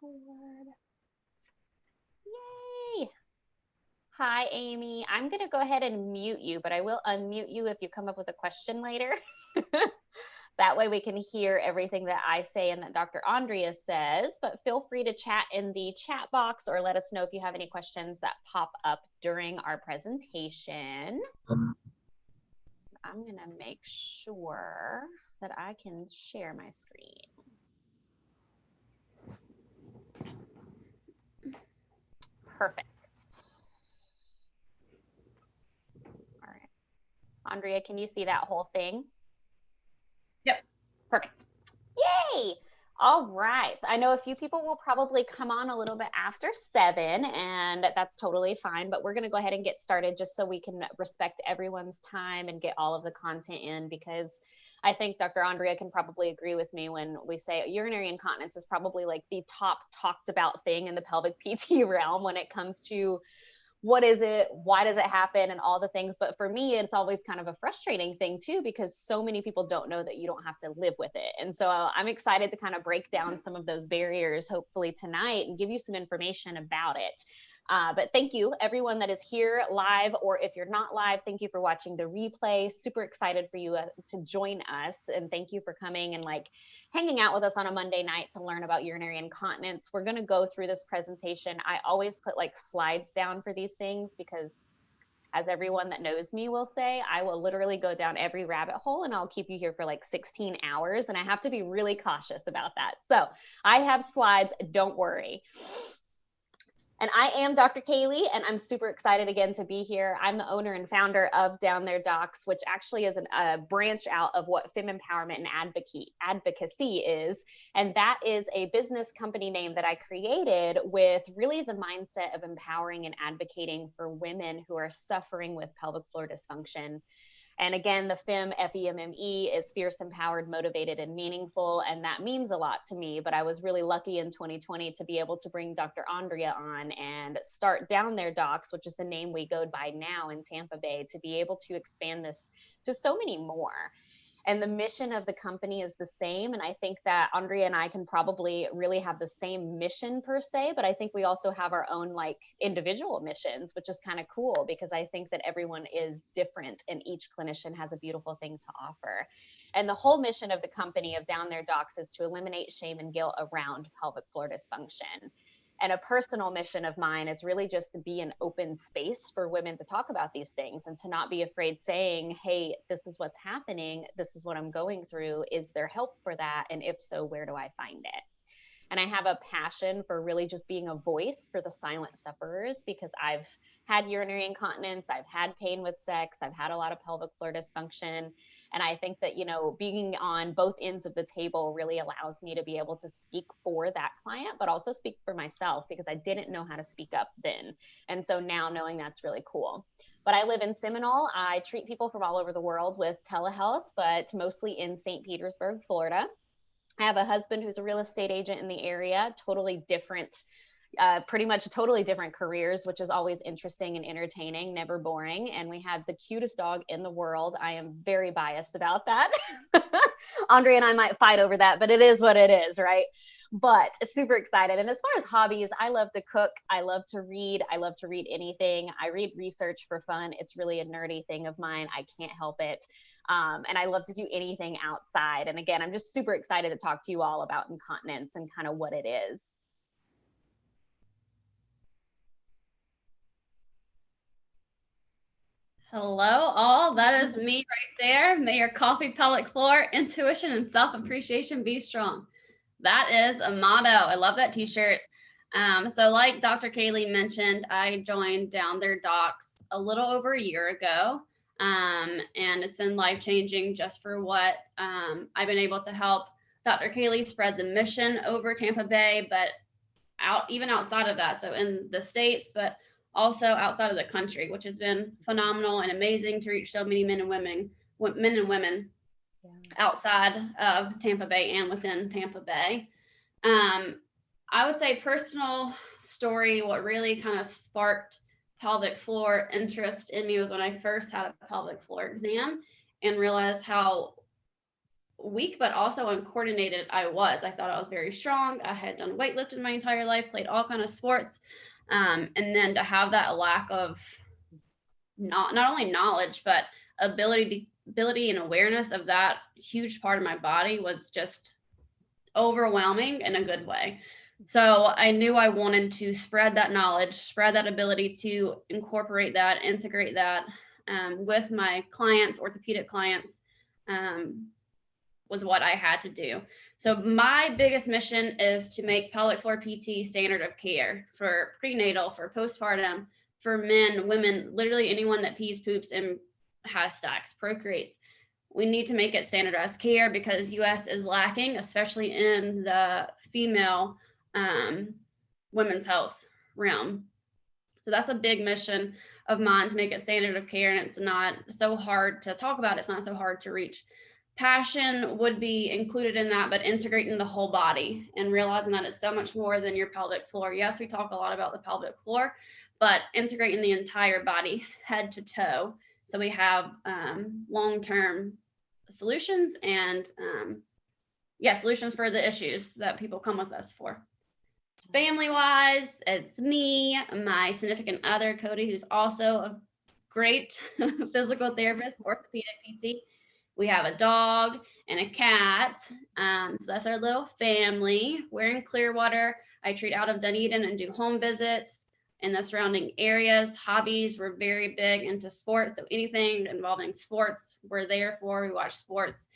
record. Yay. Hi, Amy. I'm going to go ahead and mute you, but I will unmute you if you come up with a question later. That way we can hear everything that I say and that Dr. Andrea says, but feel free to chat in the chat box or let us know if you have any questions that pop up during our presentation. I'm going to make sure that I can share my screen. Perfect. All right. Andrea, can you see that whole thing? Yep. Perfect. Yay! All right. I know a few people will probably come on a little bit after 7, and that's totally fine, but we're going to go ahead and get started just so we can respect everyone's time and get all of the content in, because I think Dr. Andrea can probably agree with me when we say urinary incontinence is probably like the top talked about thing in the pelvic PT realm when it comes to what is it, why does it happen, and all the things. But for me, it's always kind of a frustrating thing too, because so many people don't know that you don't have to live with it. And so I'm excited to kind of break down some of those barriers hopefully tonight and give you some information about it. But thank you everyone that is here live, or if you're not live, thank you for watching the replay. Super excited for you to join us, and thank you for coming and like hanging out with us on a Monday night to learn about urinary incontinence. We're going to go through this presentation. I always put like slides down for these things because, as everyone that knows me will say, I will literally go down every rabbit hole and I'll keep you here for like 16 hours, and I have to be really cautious about that. So I have slides, don't worry. And I am Dr. Kaylee, and I'm super excited again to be here. I'm the owner and founder of Down There Docs, which actually is a branch out of what Fem Empowerment and Advocacy is. And that is a business company name that I created with really the mindset of empowering and advocating for women who are suffering with pelvic floor dysfunction. And again, the FEM, F-E-M-M-E, is fierce, empowered, motivated, and meaningful. And that means a lot to me. But I was really lucky in 2020 to be able to bring Dr. Andrea on and start Down There Docs, which is the name we go by now in Tampa Bay, to be able to expand this to so many more. And the mission of the company is the same. And I think that Andrea and I can probably really have the same mission per se, but I think we also have our own like individual missions, which is kind of cool because I think that everyone is different and each clinician has a beautiful thing to offer. And the whole mission of the company of Down There Docs is to eliminate shame and guilt around pelvic floor dysfunction. And a personal mission of mine is really just to be an open space for women to talk about these things and to not be afraid saying, hey, this is what's happening. This is what I'm going through. Is there help for that? And if so, where do I find it? And I have a passion for really just being a voice for the silent sufferers, because I've had urinary incontinence, I've had pain with sex, I've had a lot of pelvic floor dysfunction. And I think that, being on both ends of the table really allows me to be able to speak for that client, but also speak for myself, because I didn't know how to speak up then. And so now knowing that's really cool. But I live in Seminole. I treat people from all over the world with telehealth, but mostly in St. Petersburg, Florida. I have a husband who's a real estate agent in the area, totally different, pretty much totally different careers, which is always interesting and entertaining, never boring. And we have the cutest dog in the world. I am very biased about that. Andrea and I might fight over that, but it is what it is, right? But super excited. And as far as hobbies, I love to cook. I love to read. I love to read anything. I read research for fun. It's really a nerdy thing of mine. I can't help it. And I love to do anything outside. And again, I'm just super excited to talk to you all about incontinence and kind of what it is. Hello, all. That is me right there. May your coffee pelvic floor, intuition, and self-appreciation be strong. That is a motto. I love that t-shirt. So like Dr. Kaylee mentioned, I joined Down There Docs a little over a year ago. And it's been life-changing just for what I've been able to help Dr. Kaylee spread the mission over Tampa Bay, but even outside of that. So in the States, but also outside of the country, which has been phenomenal and amazing to reach so many men and women outside of Tampa Bay and within Tampa Bay. I would say personal story, what really kind of sparked pelvic floor interest in me was when I first had a pelvic floor exam and realized how weak, but also uncoordinated I was. I thought I was very strong. I had done weightlifting my entire life, played all kind of sports. And then to have that lack of not only knowledge, but ability and awareness of that huge part of my body was just overwhelming in a good way. So I knew I wanted to spread that knowledge, spread that ability to incorporate that, integrate that with my clients, orthopedic clients, was what I had to do. So my biggest mission is to make pelvic floor PT standard of care for prenatal, for postpartum, for men, women, literally anyone that pees, poops, and has sex, procreates. We need to make it standardized care because US is lacking, especially in the female women's health realm. So that's a big mission of mine, to make it standard of care, and it's not so hard to talk about. It's not so hard to reach. Passion would be included in that, but integrating the whole body and realizing that it's so much more than your pelvic floor. Yes, we talk a lot about the pelvic floor, but integrating the entire body, head to toe. So we have long-term solutions and solutions for the issues that people come with us for. Family wise, it's me, my significant other, Cody, who's also a great physical therapist, orthopedic PT. We have a dog and a cat. So that's our little family. We're in Clearwater. I treat out of Dunedin and do home visits in the surrounding areas. Hobbies, we're very big into sports. So anything involving sports, we're there for. We watch sports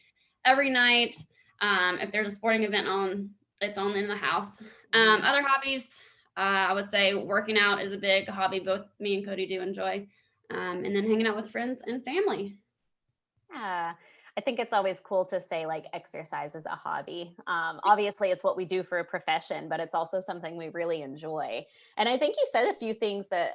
every night. If there's a sporting event on, it's on in the house. Other hobbies, I would say working out is a big hobby. Both me and Cody do enjoy. And then hanging out with friends and family. Yeah. I think it's always cool to say like exercise is a hobby. Obviously, it's what we do for a profession, but it's also something we really enjoy. And I think you said a few things that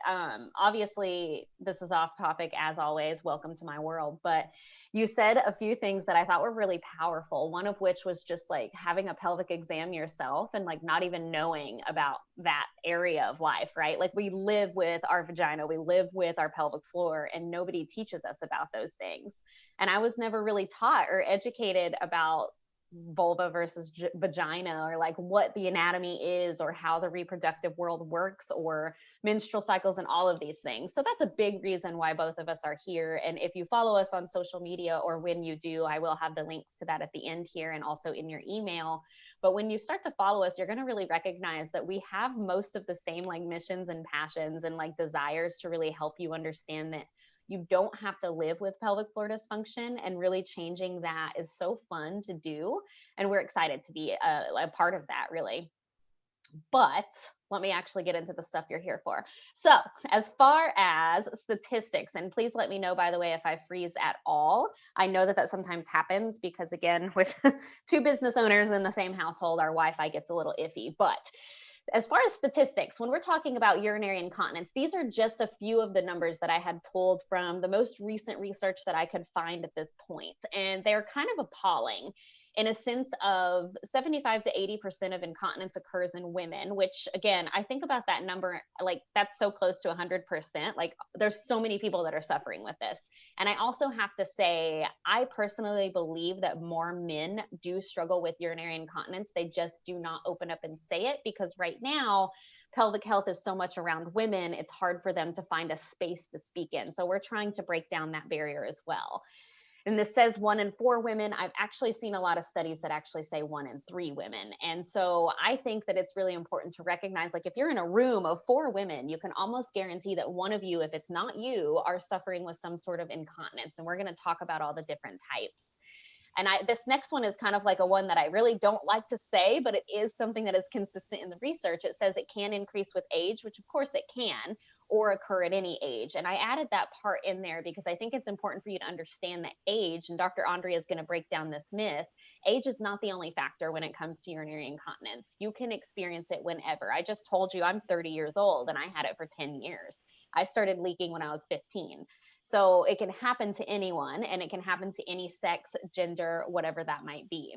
obviously this is off topic as always. Welcome to my world. But you said a few things that I thought were really powerful. One of which was just like having a pelvic exam yourself and like not even knowing about that area of life, right? Like we live with our vagina, we live with our pelvic floor, and nobody teaches us about those things. And I was never really taught or educated about vulva versus vagina, or like what the anatomy is, or how the reproductive world works, or menstrual cycles, and all of these things. So that's a big reason why both of us are here. And if you follow us on social media, or when you do, I will have the links to that at the end here and also in your email. But when you start to follow us, you're going to really recognize that we have most of the same like missions and passions and like desires to really help you understand that you don't have to live with pelvic floor dysfunction, and really changing that is so fun to do. And we're excited to be a part of that, really. But let me actually get into the stuff you're here for. So, as far as statistics, and please let me know, by the way, if I freeze at all. I know that sometimes happens because, again, with two business owners in the same household, our Wi Fi gets a little iffy. But as far as statistics, when we're talking about urinary incontinence, these are just a few of the numbers that I had pulled from the most recent research that I could find at this point. And they're kind of appalling in a sense of 75 to 80% of incontinence occurs in women, which again, I think about that number, like that's so close to 100%. Like there's so many people that are suffering with this. And I also have to say, I personally believe that more men do struggle with urinary incontinence. They just do not open up and say it because right now, pelvic health is so much around women, it's hard for them to find a space to speak in. So we're trying to break down that barrier as well. And this says 1 in 4 women. I've actually seen a lot of studies that actually say 1 in 3 women. And so I think that it's really important to recognize, like if you're in a room of 4 women, you can almost guarantee that one of you, if it's not you, are suffering with some sort of incontinence. And we're going to talk about all the different types. And this next one is kind of like a one that I really don't like to say, but it is something that is consistent in the research. It says it can increase with age, which of course it can, or occur at any age. And I added that part in there because I think it's important for you to understand that age, and Dr. Andrea is going to break down this myth, age is not the only factor when it comes to urinary incontinence. You can experience it whenever. I just told you I'm 30 years old and I had it for 10 years. I started leaking when I was 15. So it can happen to anyone, and it can happen to any sex, gender, whatever that might be.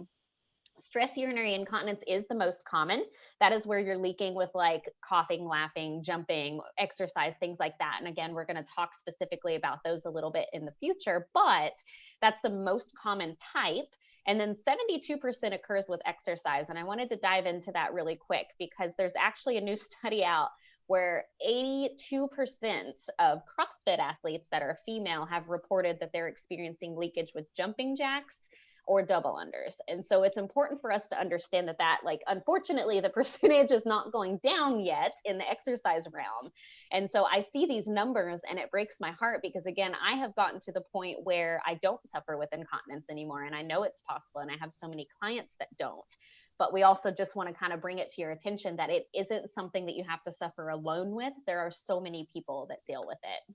Stress urinary incontinence is the most common. That is where you're leaking with like coughing, laughing, jumping, exercise, things like that. And again, we're going to talk specifically about those a little bit in the future, but that's the most common type. And then 72% occurs with exercise. And I wanted to dive into that really quick because there's actually a new study out where 82% of CrossFit athletes that are female have reported that they're experiencing leakage with jumping jacks or double unders. And so it's important for us to understand that like, unfortunately, the percentage is not going down yet in the exercise realm. And so I see these numbers and it breaks my heart because, again, I have gotten to the point where I don't suffer with incontinence anymore. And I know it's possible. And I have so many clients that don't. But we also just want to kind of bring it to your attention that it isn't something that you have to suffer alone with. There are so many people that deal with it.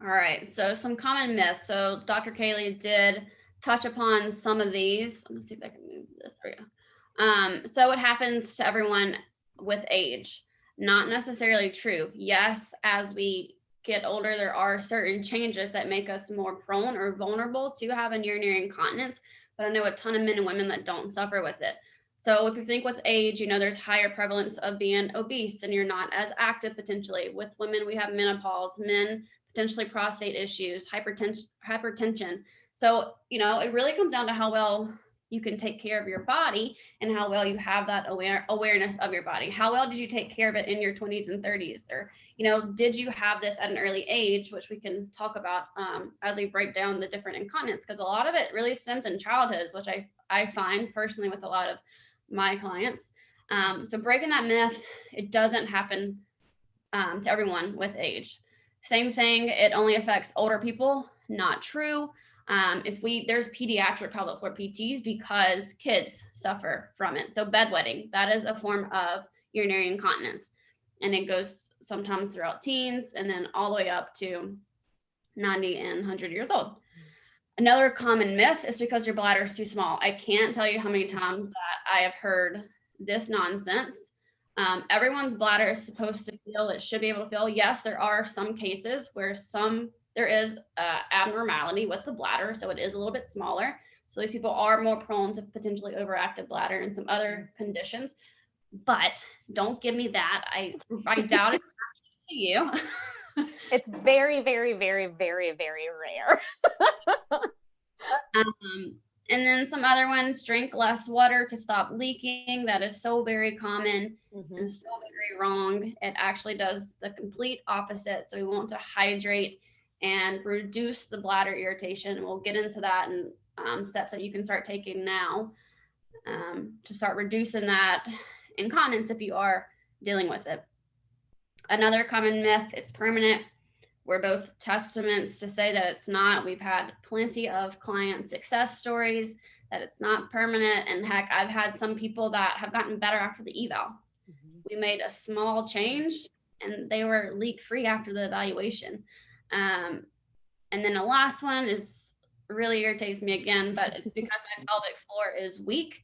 All right, so some common myths. So Dr. Kaylee did touch upon some of these. Let me see if I can move this. There we go. So what happens to everyone with age? Not necessarily true. Yes, as we get older, there are certain changes that make us more prone or vulnerable to having urinary incontinence, but I know a ton of men and women that don't suffer with it. So if you think with age, there's higher prevalence of being obese and you're not as active potentially. With women, we have menopause, men, potentially prostate issues, hypertension. So, it really comes down to how well you can take care of your body and how well you have that awareness of your body. How well did you take care of it in your 20s and 30s? Or, did you have this at an early age, which we can talk about as we break down the different incontinence, because a lot of it really stems in childhoods, which I find personally with a lot of my clients. So breaking that myth, it doesn't happen to everyone with age. Same thing, it only affects older people. Not true. There's pediatric pelvic floor PTs because kids suffer from it. So bedwetting, that is a form of urinary incontinence, and it goes sometimes throughout teens and then all the way up to 90 and 100 years old. Another common myth is because your bladder is too small. I can't tell you how many times that I have heard this nonsense. Everyone's bladder is supposed to feel, it should be able to feel. Yes, there are some cases where there is abnormality with the bladder, so it is a little bit smaller. So these people are more prone to potentially overactive bladder and some other conditions. But don't give me that. I doubt it's happening to you. It's very, very, very, very, very rare. And then some other ones, drink less water to stop leaking. That is so very common and so very wrong. It actually does the complete opposite. So we want to hydrate and reduce the bladder irritation. We'll get into that and steps that you can start taking now to start reducing that incontinence if you are dealing with it. Another common myth, it's permanent. We're both testaments to say that it's not. We've had plenty of client success stories that it's not permanent. And heck, I've had some people that have gotten better after the eval. We made a small change and they were leak free after the evaluation. And then the last one is really irritates me again, but it's because my pelvic floor is weak.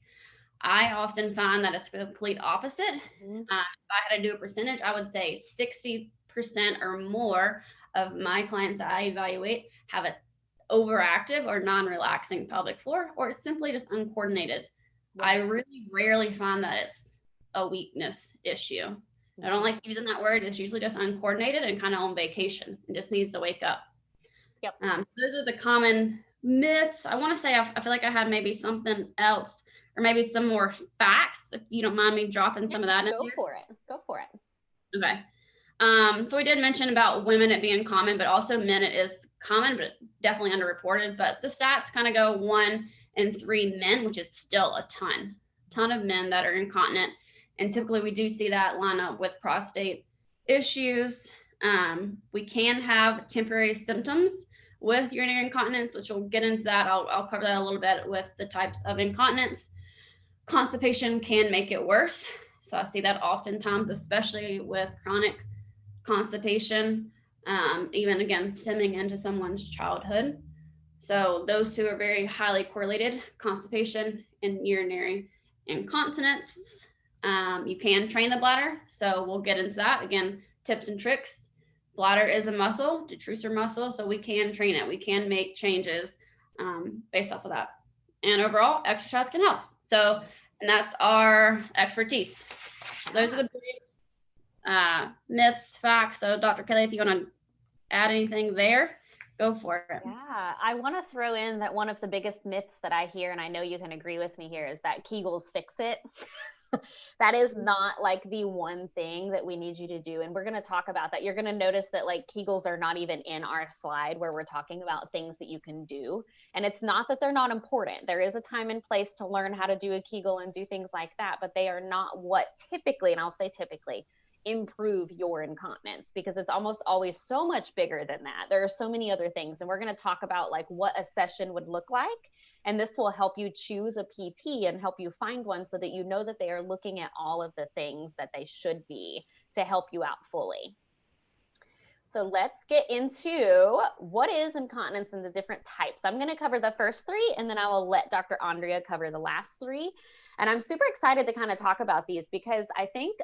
I often find that it's the complete opposite. If I had to do a percentage, I would say 60% or more of my clients that I evaluate have an overactive or non-relaxing pelvic floor, or it's simply just uncoordinated. I really rarely find that it's a weakness issue. I don't like using that word. It's usually just uncoordinated and kind of on vacation and just needs to wake up. Those are the common myths. I want to say, I feel like I had maybe something else or maybe some more facts, if you don't mind me dropping some of that in there. Go for it. Okay. So we did mention about women it being common, but also men it is common, but definitely underreported. But the stats kind of go 1 in 3 men, which is still a ton of men that are incontinent. And typically we do see that line up with prostate issues. We can have temporary symptoms with urinary incontinence, which we'll get into that. I'll cover that a little bit with the types of incontinence. Constipation can make it worse. So I see that oftentimes, especially with chronic constipation, even again, stemming into someone's childhood. So those two are very highly correlated, constipation and urinary incontinence. You can train the bladder. So we'll get into that. Again, tips and tricks. Bladder is a muscle, detrusor muscle. So we can train it. We can make changes based off of that. And overall, exercise can help. So, and that's our expertise. Those are the big myths, facts. So Dr. Kaylee, if you want to add anything there. Go for it. Yeah, I want to throw in that one of the biggest myths that I hear, and I know you can agree with me here, is that Kegels fix it. That is not like the one thing that we need you to do. And we're going to talk about that. You're going to notice that like Kegels are not even in our slide where we're talking about things that you can do. And it's not that they're not important. There is a time and place to learn how to do a Kegel and do things like that, but they are not what typically, and I'll say typically, improve your incontinence, because it's almost always so much bigger than that. There are so many other things. And we're going to talk about like what a session would look like. And this will help you choose a PT and help you find one so that you know that they are looking at all of the things that they should be to help you out fully. So let's get into what is incontinence and the different types. I'm going to cover the first three, and then I will let Dr. Andrea cover the last three. And I'm super excited to kind of talk about these because I think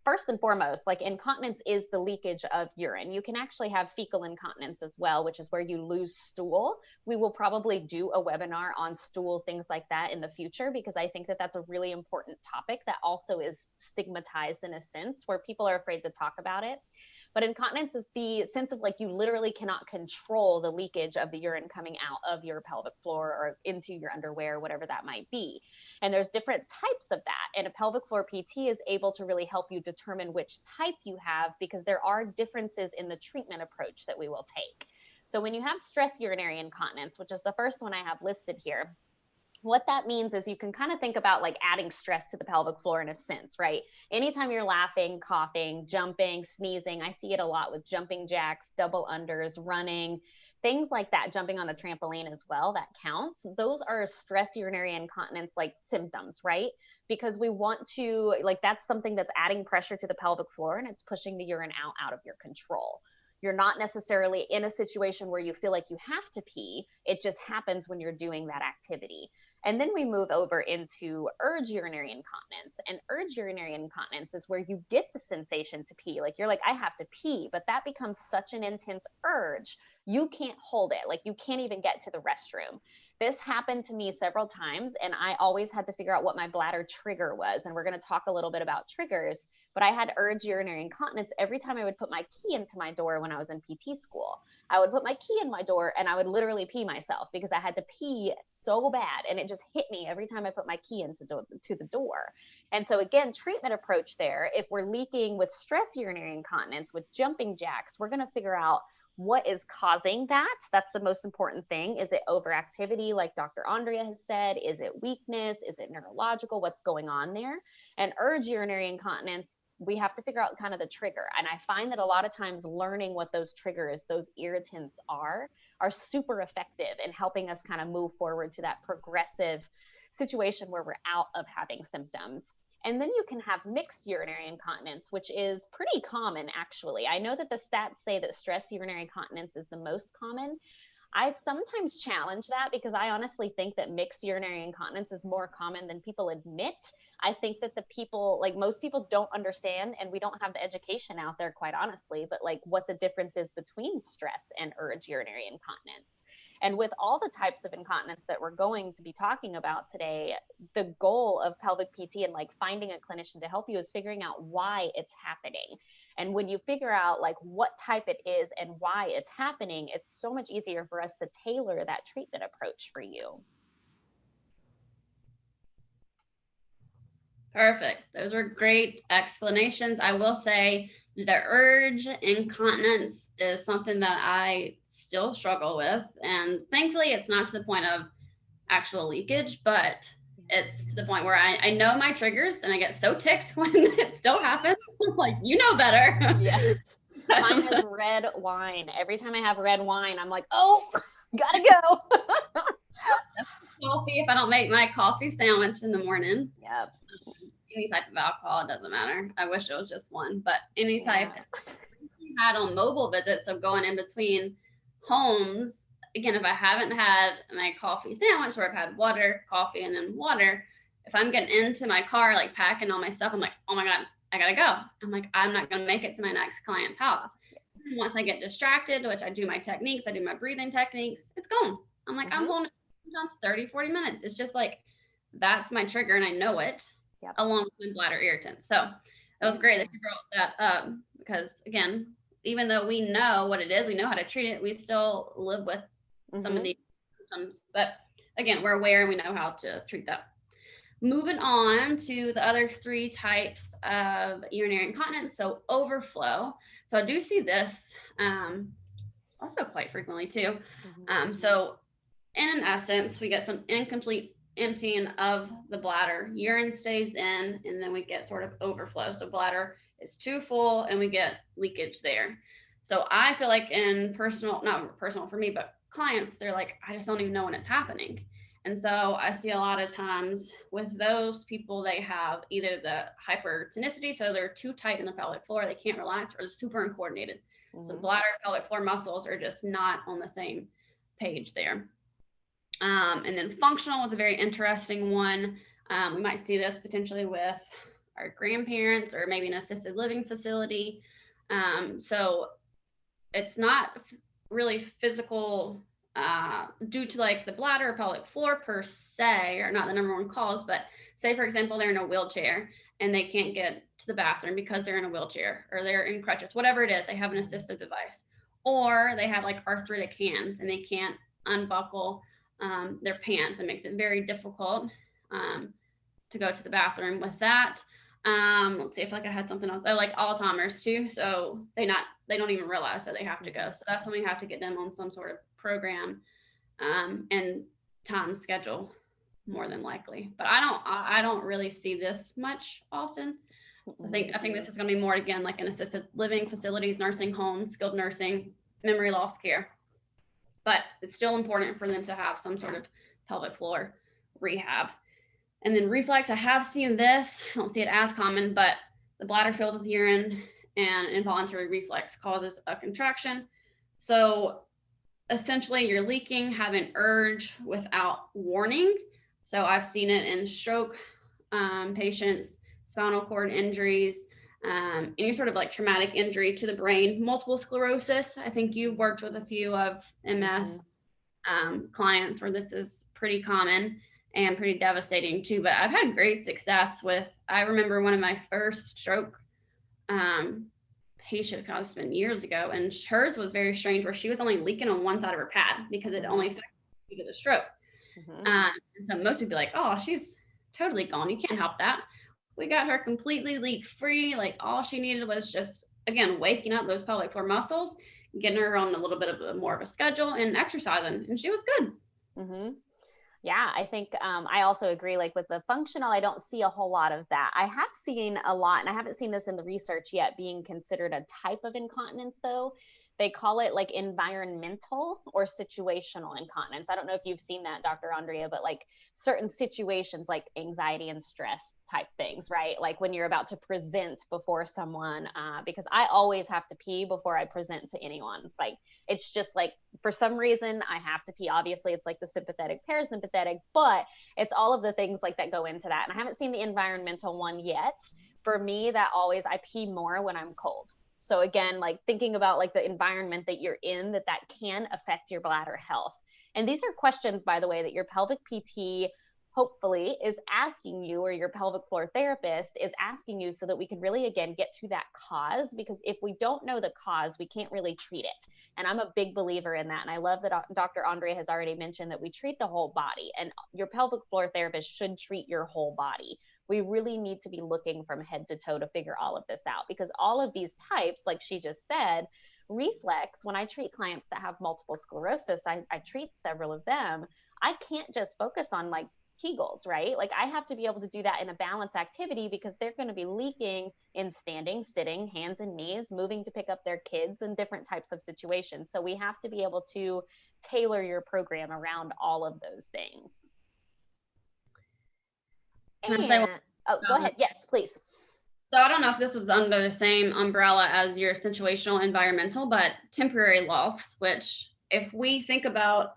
first and foremost, like incontinence is the leakage of urine. You can actually have fecal incontinence as well, which is where you lose stool. We will probably do a webinar on stool, things like that in the future, because I think that that's a really important topic that also is stigmatized in a sense where people are afraid to talk about it. But incontinence is the sense of like you literally cannot control the leakage of the urine coming out of your pelvic floor or into your underwear, whatever that might be. And there's different types of that. And a pelvic floor PT is able to really help you determine which type you have, because there are differences in the treatment approach that we will take. So when you have stress urinary incontinence, which is the first one I have listed here, what that means is you can kind of think about like adding stress to the pelvic floor in a sense, right? Anytime you're laughing, coughing, jumping, sneezing, I see it a lot with jumping jacks, double unders, running, things like that, jumping on the trampoline as well, that counts. Those are stress urinary incontinence like symptoms, right? Because we want to, like, that's something that's adding pressure to the pelvic floor and it's pushing the urine out of your control. You're not necessarily in a situation where you feel like you have to pee. It just happens when you're doing that activity. And then we move over into urge urinary incontinence. And urge urinary incontinence is where you get the sensation to pee. Like you're like, I have to pee, but that becomes such an intense urge. You can't hold it. Like you can't even get to the restroom. This happened to me several times, and I always had to figure out what my bladder trigger was. And we're going to talk a little bit about triggers, but I had urge urinary incontinence every time I would put my key into my door when I was in PT school. I would put my key in my door and I would literally pee myself because I had to pee so bad. And it just hit me every time I put my key into the door. And so again, treatment approach there, if we're leaking with stress urinary incontinence, with jumping jacks, we're going to figure out what is causing that. That's the most important thing. Is it overactivity, like Dr. Andrea has said? Is it weakness? Is it neurological? What's going on there? And urge urinary incontinence, we have to figure out kind of the trigger. And I find that a lot of times learning what those triggers, those irritants are super effective in helping us kind of move forward to that progressive situation where we're out of having symptoms. And then you can have mixed urinary incontinence, which is pretty common, actually. I know that the stats say that stress urinary incontinence is the most common. I sometimes challenge that because I honestly think that mixed urinary incontinence is more common than people admit. I think that the people, like most people don't understand, and we don't have the education out there, quite honestly, but like what the difference is between stress and urge urinary incontinence. And with all the types of incontinence that we're going to be talking about today, the goal of pelvic PT and like finding a clinician to help you is figuring out why it's happening. And when you figure out like what type it is and why it's happening, it's so much easier for us to tailor that treatment approach for you. Perfect. Those were great explanations. I will say the urge incontinence is something that I still struggle with. And thankfully, it's not to the point of actual leakage, but it's to the point where I know my triggers and I get so ticked when it still happens. Like, you know better. Yes. Mine is red wine. Every time I have red wine, I'm like, oh, gotta go. Coffee, if I don't make my coffee sandwich in the morning. Yep. Any type of alcohol, it doesn't matter. I wish it was just one, but any type. Had on mobile visits, so going in between homes, again, if I haven't had my coffee sandwich or I've had water, coffee, and then water, if I'm getting into my car, like packing all my stuff, I'm like, oh my God, I gotta go. I'm like, I'm not gonna make it to my next client's house. And once I get distracted, which I do my techniques, I do my breathing techniques, it's gone. I'm like, I'm going sometimes 30, 40 minutes. It's just like, that's my trigger and I know it, along with my bladder irritant. So that was great that you brought that up because again, even though we know what it is, we know how to treat it, we still live with some of these symptoms. But again, we're aware and we know how to treat that. Moving on to the other 3 types of urinary incontinence. So overflow. So I do see this also quite frequently too. So in essence, we get some incomplete emptying of the bladder. Urine stays in, and then we get sort of overflow. So bladder is too full and we get leakage there. So I feel like in not personal for me, but clients, they're like, I just don't even know when it's happening. And so I see a lot of times with those people, they have either the hypertonicity, so they're too tight in the pelvic floor, they can't relax, or they're super uncoordinated. So the bladder, pelvic floor muscles are just not on the same page there. And then functional is a very interesting one. We might see this potentially with our grandparents or maybe an assisted living facility. So it's not really physical due to like the bladder or pelvic floor per se, or not the number one cause, but say for example, they're in a wheelchair and they can't get to the bathroom because they're in a wheelchair or they're in crutches, whatever it is, they have an assistive device, or they have like arthritic hands and they can't unbuckle their pants. It makes it very difficult to go to the bathroom with that. Let's see if like I had something else. I like Alzheimer's too. So they don't even realize that they have to go. So that's when we have to get them on some sort of program and time schedule more than likely. But I don't really see this much often. So I think this is going to be more again like in assisted living facilities, nursing homes, skilled nursing, memory loss care. But it's still important for them to have some sort of pelvic floor rehab. And then reflex, I have seen this. I don't see it as common, but the bladder fills with urine and involuntary reflex causes a contraction. So essentially you're leaking, have an urge without warning. So I've seen it in stroke patients, spinal cord injuries, any sort of like traumatic injury to the brain, multiple sclerosis. I think you've worked with a few of MS clients where this is pretty common and pretty devastating too. But I've had great success with, I remember one of my first stroke patients, it's been years ago, and hers was very strange where she was only leaking on one side of her pad because it only affected due to the stroke. And so most would be like, oh, she's totally gone. You can't help that. We got her completely leak free. Like all she needed was just, again, waking up those pelvic floor muscles, getting her on a little bit of more of a schedule and exercising, and she was good. Yeah, I think I also agree. Like with the functional, I don't see a whole lot of that. I have seen a lot, and I haven't seen this in the research yet, being considered a type of incontinence though. They call it like environmental or situational incontinence. I don't know if you've seen that, Dr. Andrea, but like certain situations like anxiety and stress type things, right? Like when you're about to present before someone, because I always have to pee before I present to anyone. Like it's just like, for some reason I have to pee. Obviously it's like the sympathetic, parasympathetic, but it's all of the things like that go into that. And I haven't seen the environmental one yet. For me, that always, I pee more when I'm cold. So again, like thinking about like the environment that you're in, that can affect your bladder health. And these are questions, by the way, that your pelvic PT hopefully is asking you, or your pelvic floor therapist is asking you, so that we can really, again, get to that cause. Because if we don't know the cause, we can't really treat it. And I'm a big believer in that. And I love that Dr. Andrea has already mentioned that we treat the whole body, and your pelvic floor therapist should treat your whole body. We really need to be looking from head to toe to figure all of this out, because all of these types, like she just said, reflex, when I treat clients that have multiple sclerosis, I treat several of them. I can't just focus on like Kegels, right? Like I have to be able to do that in a balanced activity, because they're going to be leaking in standing, sitting, hands and knees, moving to pick up their kids, and different types of situations. So we have to be able to tailor your program around all of those things. Go ahead. Yes, please. So I don't know if this was under the same umbrella as your situational environmental, but temporary loss, which if we think about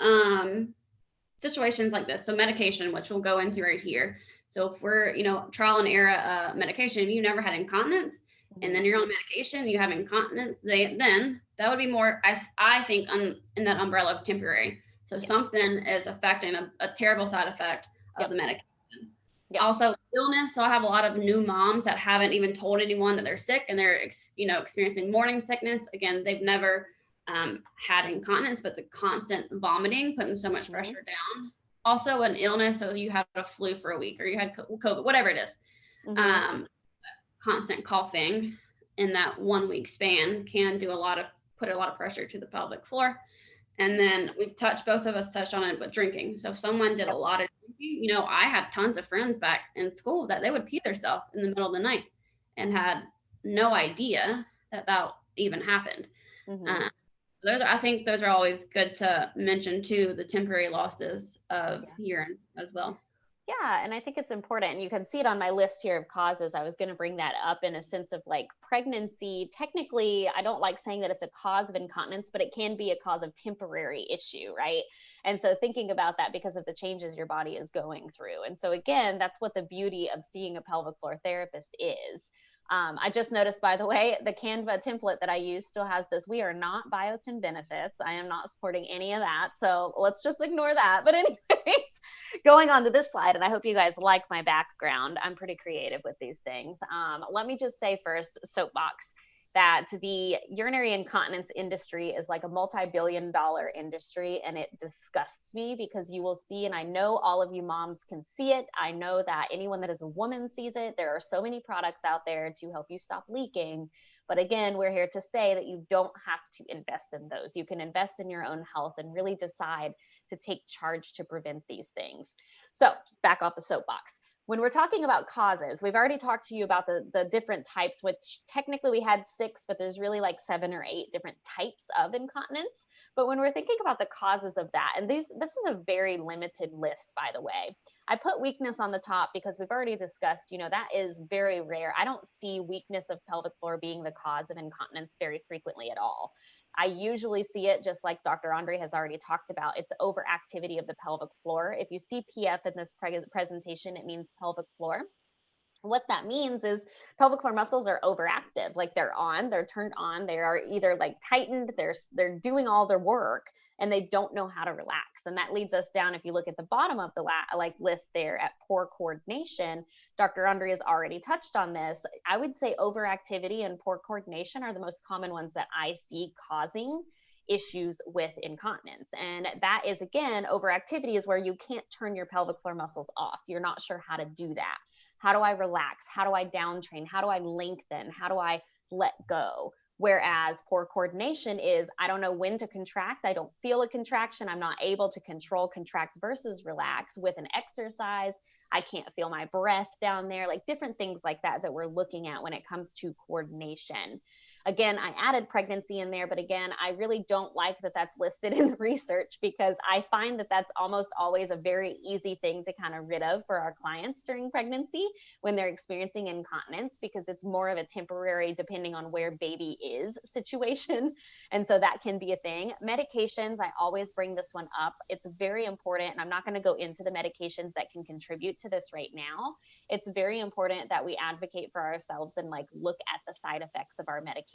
situations like this, so medication, which we'll go into right here. So if we're, trial and error medication, you never had incontinence, and then you're on medication, you have incontinence, then that would be more, I think, in that umbrella of temporary. So something is affecting a terrible side effect of the medication. Yeah. Also illness. So I have a lot of new moms that haven't even told anyone that they're sick, and they're, experiencing morning sickness. Again, they've never had incontinence, but the constant vomiting, putting so much Mm-hmm. pressure down. Also an illness. So you had a flu for a week, or you had COVID, whatever it is. Mm-hmm. Um, constant coughing in that 1 week span can put a lot of pressure to the pelvic floor. And then both of us touched on it, but drinking. So if someone did a Yep. lot of drinking, I had tons of friends back in school that they would pee themselves in the middle of the night and had no idea that even happened. Mm-hmm. Uh, I think those are always good to mention too, the temporary losses of Yeah. urine as well. Yeah, and I think it's important. And you can see it on my list here of causes. I was going to bring that up in a sense of like pregnancy. Technically, I don't like saying that it's a cause of incontinence, but it can be a cause of temporary issue, right? And so thinking about that because of the changes your body is going through. And so again, that's what the beauty of seeing a pelvic floor therapist is. I just noticed, by the way, the Canva template that I use still has this. We are not biotin benefits. I am not supporting any of that. So let's just ignore that. But anyways, going on to this slide, and I hope you guys like my background. I'm pretty creative with these things. Let me just say first, soapbox, that the urinary incontinence industry is like a multi-billion-dollar industry, and it disgusts me because you will see, and I know all of you moms can see it. I know that anyone that is a woman sees it. There are so many products out there to help you stop leaking. But again, we're here to say that you don't have to invest in those. You can invest in your own health and really decide to take charge to prevent these things. So back off the soapbox. When we're talking about causes, we've already talked to you about the different types, which technically we had 6, but there's really like 7 or 8 different types of incontinence. But when we're thinking about the causes of that, and this is a very limited list, by the way. I put weakness on the top because we've already discussed, that is very rare. I don't see weakness of pelvic floor being the cause of incontinence very frequently at all. I usually see it just like Dr. Andrea has already talked about. It's overactivity of the pelvic floor. If you see PF in this presentation, it means pelvic floor. What that means is pelvic floor muscles are overactive. Like they're turned on, they are either like tightened, they're doing all their work, and they don't know how to relax. And that leads us down, if you look at the bottom of the list there, at poor coordination. Dr. Andre has already touched on this. I would say overactivity and poor coordination are the most common ones that I see causing issues with incontinence. And that is, again, overactivity is where you can't turn your pelvic floor muscles off. You're not sure how to do that. How do I relax? How do I down train? How do I lengthen? How do I let go? Whereas poor coordination is, I don't know when to contract. I don't feel a contraction. I'm not able to control contract versus relax with an exercise. I can't feel my breath down there, like different things like that we're looking at when it comes to coordination. Again, I added pregnancy in there, but again, I really don't like that that's listed in the research because I find that that's almost always a very easy thing to kind of rid of for our clients during pregnancy when they're experiencing incontinence, because it's more of a temporary, depending on where baby is situation. And so that can be a thing. Medications, I always bring this one up. It's very important. And I'm not going to go into the medications that can contribute to this right now. It's very important that we advocate for ourselves and like look at the side effects of our medications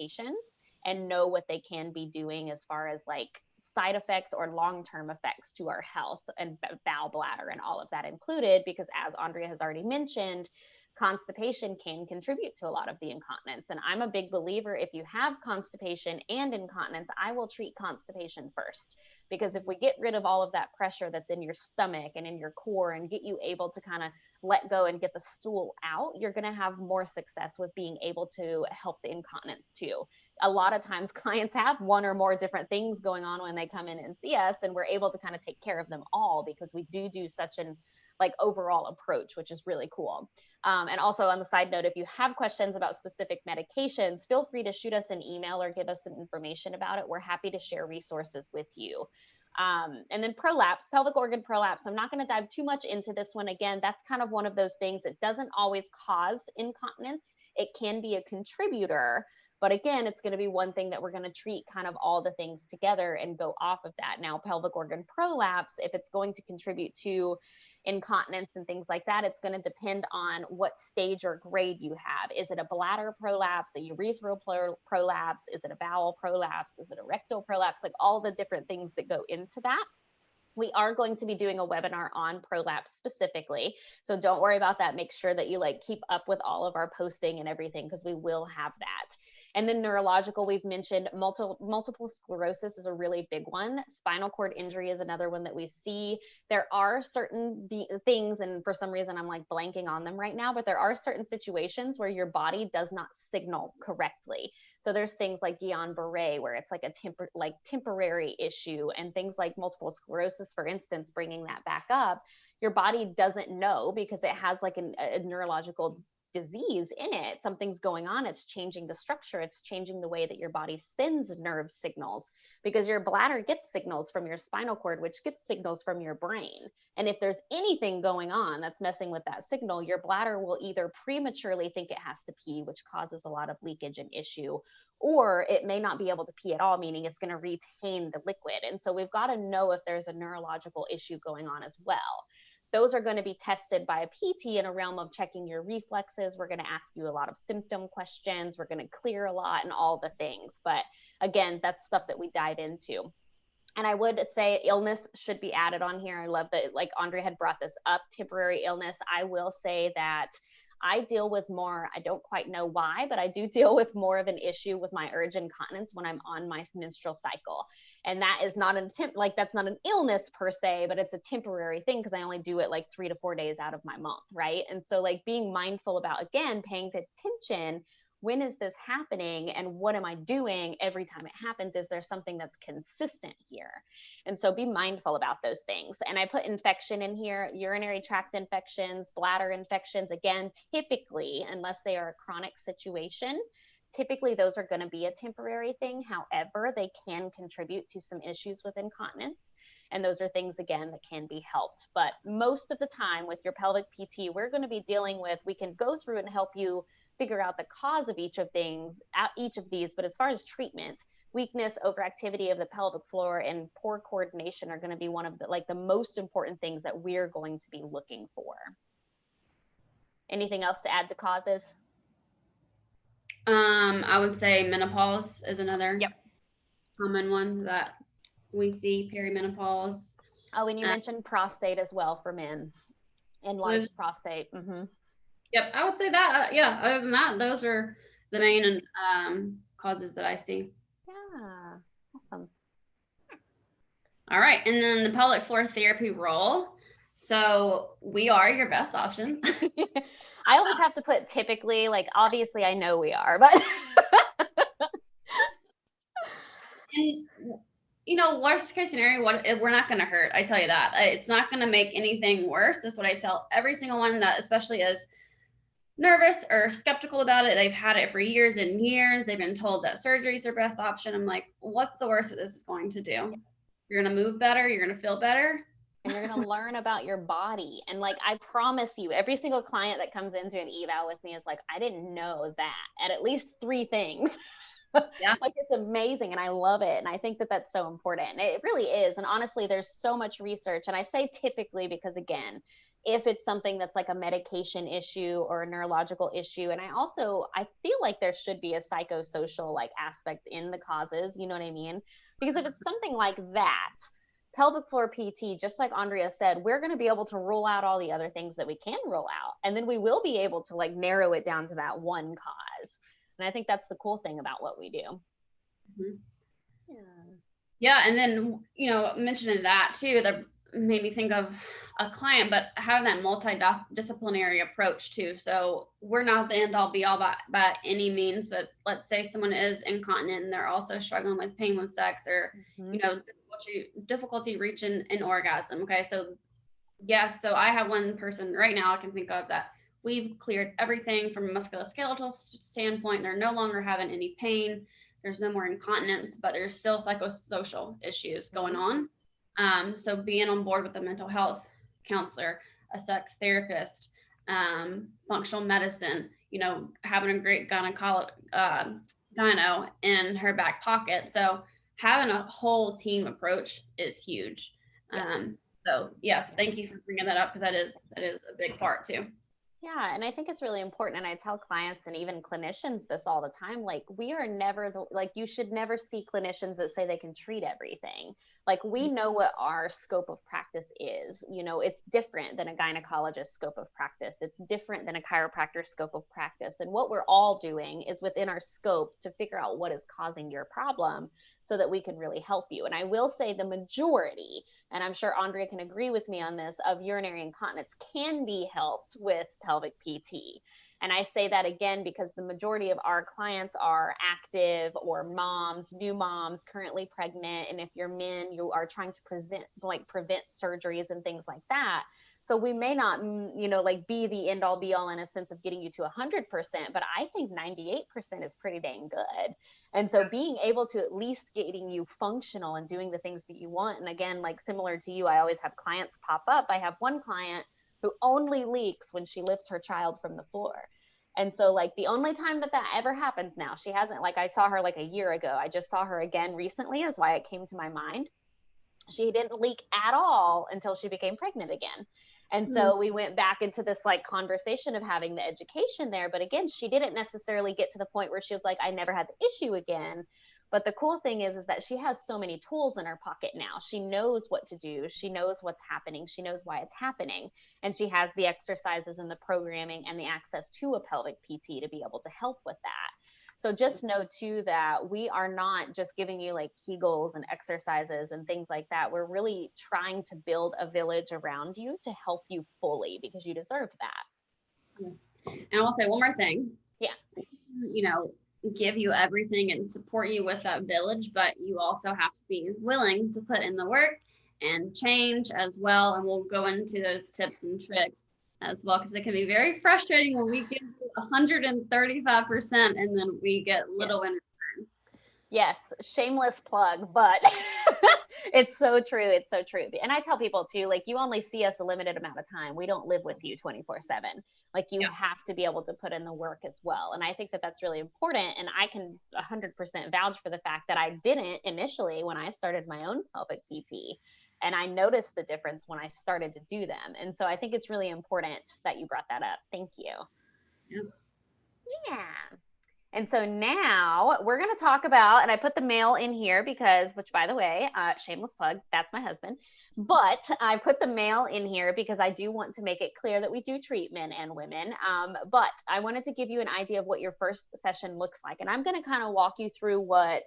and know what they can be doing as far as like side effects or long-term effects to our health and bowel bladder and all of that included, because as Andrea has already mentioned, constipation can contribute to a lot of the incontinence. And I'm a big believer, if you have constipation and incontinence, I will treat constipation first, because if we get rid of all of that pressure that's in your stomach and in your core and get you able to kind of let go and get the stool out, you're going to have more success with being able to help the incontinence too. A lot of times clients have one or more different things going on when they come in and see us, and we're able to kind of take care of them all because we do such an like overall approach, which is really cool. And also on the side note, if you have questions about specific medications, feel free to shoot us an email or give us some information about it. We're happy to share resources with you. And then prolapse, pelvic organ prolapse. I'm not going to dive too much into this one. Again, that's kind of one of those things that doesn't always cause incontinence. It can be a contributor, but again, it's going to be one thing that we're going to treat kind of all the things together and go off of that. Now, pelvic organ prolapse, if it's going to contribute to incontinence and things like that, it's going to depend on what stage or grade you have. Is it a bladder prolapse, a urethral prolapse? Is it a bowel prolapse? Is it a rectal prolapse? Like all the different things that go into that. We are going to be doing a webinar on prolapse specifically. So don't worry about that. Make sure that you like keep up with all of our posting and everything, because we will have that. And then neurological, we've mentioned multiple sclerosis is a really big one. Spinal cord injury is another one that we see. There are certain things, and for some reason I'm like blanking on them right now, but there are certain situations where your body does not signal correctly. So there's things like Guillain-Barré, where it's like a temporary issue, and things like multiple sclerosis, for instance, bringing that back up. Your body doesn't know because it has like a neurological disease in it. Something's going on. It's changing the structure. It's changing the way that your body sends nerve signals, because your bladder gets signals from your spinal cord, which gets signals from your brain. And if there's anything going on that's messing with that signal, your bladder will either prematurely think it has to pee, which causes a lot of leakage and issue, or it may not be able to pee at all, meaning it's going to retain the liquid. And so we've got to know if there's a neurological issue going on as well. Those are going to be tested by a PT in a realm of checking your reflexes. We're going to ask you a lot of symptom questions. We're going to clear a lot and all the things. But again, that's stuff that we dive into. And I would say illness should be added on here. I love that, like Andrea had brought this up, temporary illness. I will say that I deal with more, I don't quite know why, but I do deal with more of an issue with my urge incontinence when I'm on my menstrual cycle. And that is not that's not an illness per se, but it's a temporary thing, because I only do it like 3 to 4 days out of my month, right? And so like being mindful about, again, paying attention, when is this happening and what am I doing every time it happens? Is there something that's consistent here? And so be mindful about those things. And I put infection in here, urinary tract infections, bladder infections. Again, typically, unless they are a chronic situation, typically those are going to be a temporary thing. However, they can contribute to some issues with incontinence. And those are things, again, that can be helped. But most of the time with your pelvic PT, we're going to be dealing with, we can go through and help you figure out the cause of each of these. But as far as treatment, weakness, overactivity of the pelvic floor, and poor coordination are going to be one of the most important things that we're going to be looking for. Anything else to add to causes? I would say menopause is another common one that we see, perimenopause. Oh, and you mentioned prostate as well for men, enlarged prostate. Mm-hmm. Yep, I would say that. Yeah, other than that, those are the main causes that I see. Yeah, awesome. All right, and then the pelvic floor therapy role. So we are your best option. I always have to put typically, like obviously I know we are, but and you know, worst case scenario, we're not going to hurt. I tell you that. It's not going to make anything worse. That's what I tell every single one that, especially is nervous or skeptical about it. They've had it for years and years. They've been told that surgery is their best option. I'm like, what's the worst that this is going to do? You're going to move better. You're going to feel better. And you're going to learn about your body. And like, I promise you, every single client that comes into an eval with me is like, I didn't know that at least 3 things. Yeah. Like, it's amazing. And I love it. And I think that that's so important. It really is. And honestly, there's so much research. And I say typically because, again, if it's something that's like a medication issue or a neurological issue. And I feel like there should be a psychosocial like aspect in the causes, you know what I mean? Because if it's something like that, pelvic floor PT, just like Andrea said, we're going to be able to rule out all the other things that we can rule out. And then we will be able to like narrow it down to that one cause. And I think that's the cool thing about what we do. Mm-hmm. Yeah. And then, you know, mentioning that too, that made me think of a client, but having that multidisciplinary approach too. So we're not the end all be all by any means, but let's say someone is incontinent and they're also struggling with pain with sex or, you know, difficulty reaching an orgasm. Okay. So yes. So I have one person right now I can think of that we've cleared everything from a musculoskeletal standpoint. They're no longer having any pain. There's no more incontinence, but there's still psychosocial issues going on. So being on board with a mental health counselor, a sex therapist, functional medicine, you know, having a great gyno in her back pocket. So having a whole team approach is huge. Yes. So yes, thank you for bringing that up because that is a big part too. Yeah. And I think it's really important. And I tell clients and even clinicians this all the time, like we are never you should never see clinicians that say they can treat everything. Like, we know what our scope of practice is. It's different than a gynecologist's scope of practice. It's different than a chiropractor's scope of practice. And what we're all doing is within our scope to figure out what is causing your problem so that we can really help you. And I will say the majority, and I'm sure Andrea can agree with me on this, of urinary incontinence can be helped with pelvic PT. And I say that again because the majority of our clients are active or moms, new moms, currently pregnant. And if you're men, you are trying to prevent surgeries and things like that. So we may not, be the end all be all in a sense of getting you to 100%, but I think 98% is pretty dang good. And so being able to at least getting you functional and doing the things that you want. And again, like similar to you, I always have clients pop up. I have one client who only leaks when she lifts her child from the floor. And so like the only time that ever happens now, she hasn't, like I saw her like a year ago. I just saw her again recently is why it came to my mind. She didn't leak at all until she became pregnant again. And so we went back into this like conversation of having the education there. But again, she didn't necessarily get to the point where she was like, I never had the issue again. But the cool thing is that she has so many tools in her pocket now. She knows what to do. She knows what's happening. She knows why it's happening. And she has the exercises and the programming and the access to a pelvic PT to be able to help with that. So just know too that we are not just giving you like Kegels and exercises and things like that. We're really trying to build a village around you to help you fully because you deserve that. And I'll say one more thing. Yeah. Give you everything and support you with that village, but you also have to be willing to put in the work and change as well. And we'll go into those tips and tricks as well, because it can be very frustrating when we get 135% and then we get little in return. Yes, shameless plug, but it's so true. It's so true. And I tell people too, like, you only see us a limited amount of time. We don't live with you 24/7. Like, you have to be able to put in the work as well. And I think that that's really important. And I can 100% vouch for the fact that I didn't initially when I started my own pelvic PT. And I noticed the difference when I started to do them. And so I think it's really important that you brought that up. Thank you. Yeah. And so now we're going to talk about, and I put the male in here because, which by the way, shameless plug, that's my husband. But I put the male in here because I do want to make it clear that we do treat men and women. But I wanted to give you an idea of what your first session looks like. And I'm going to kind of walk you through what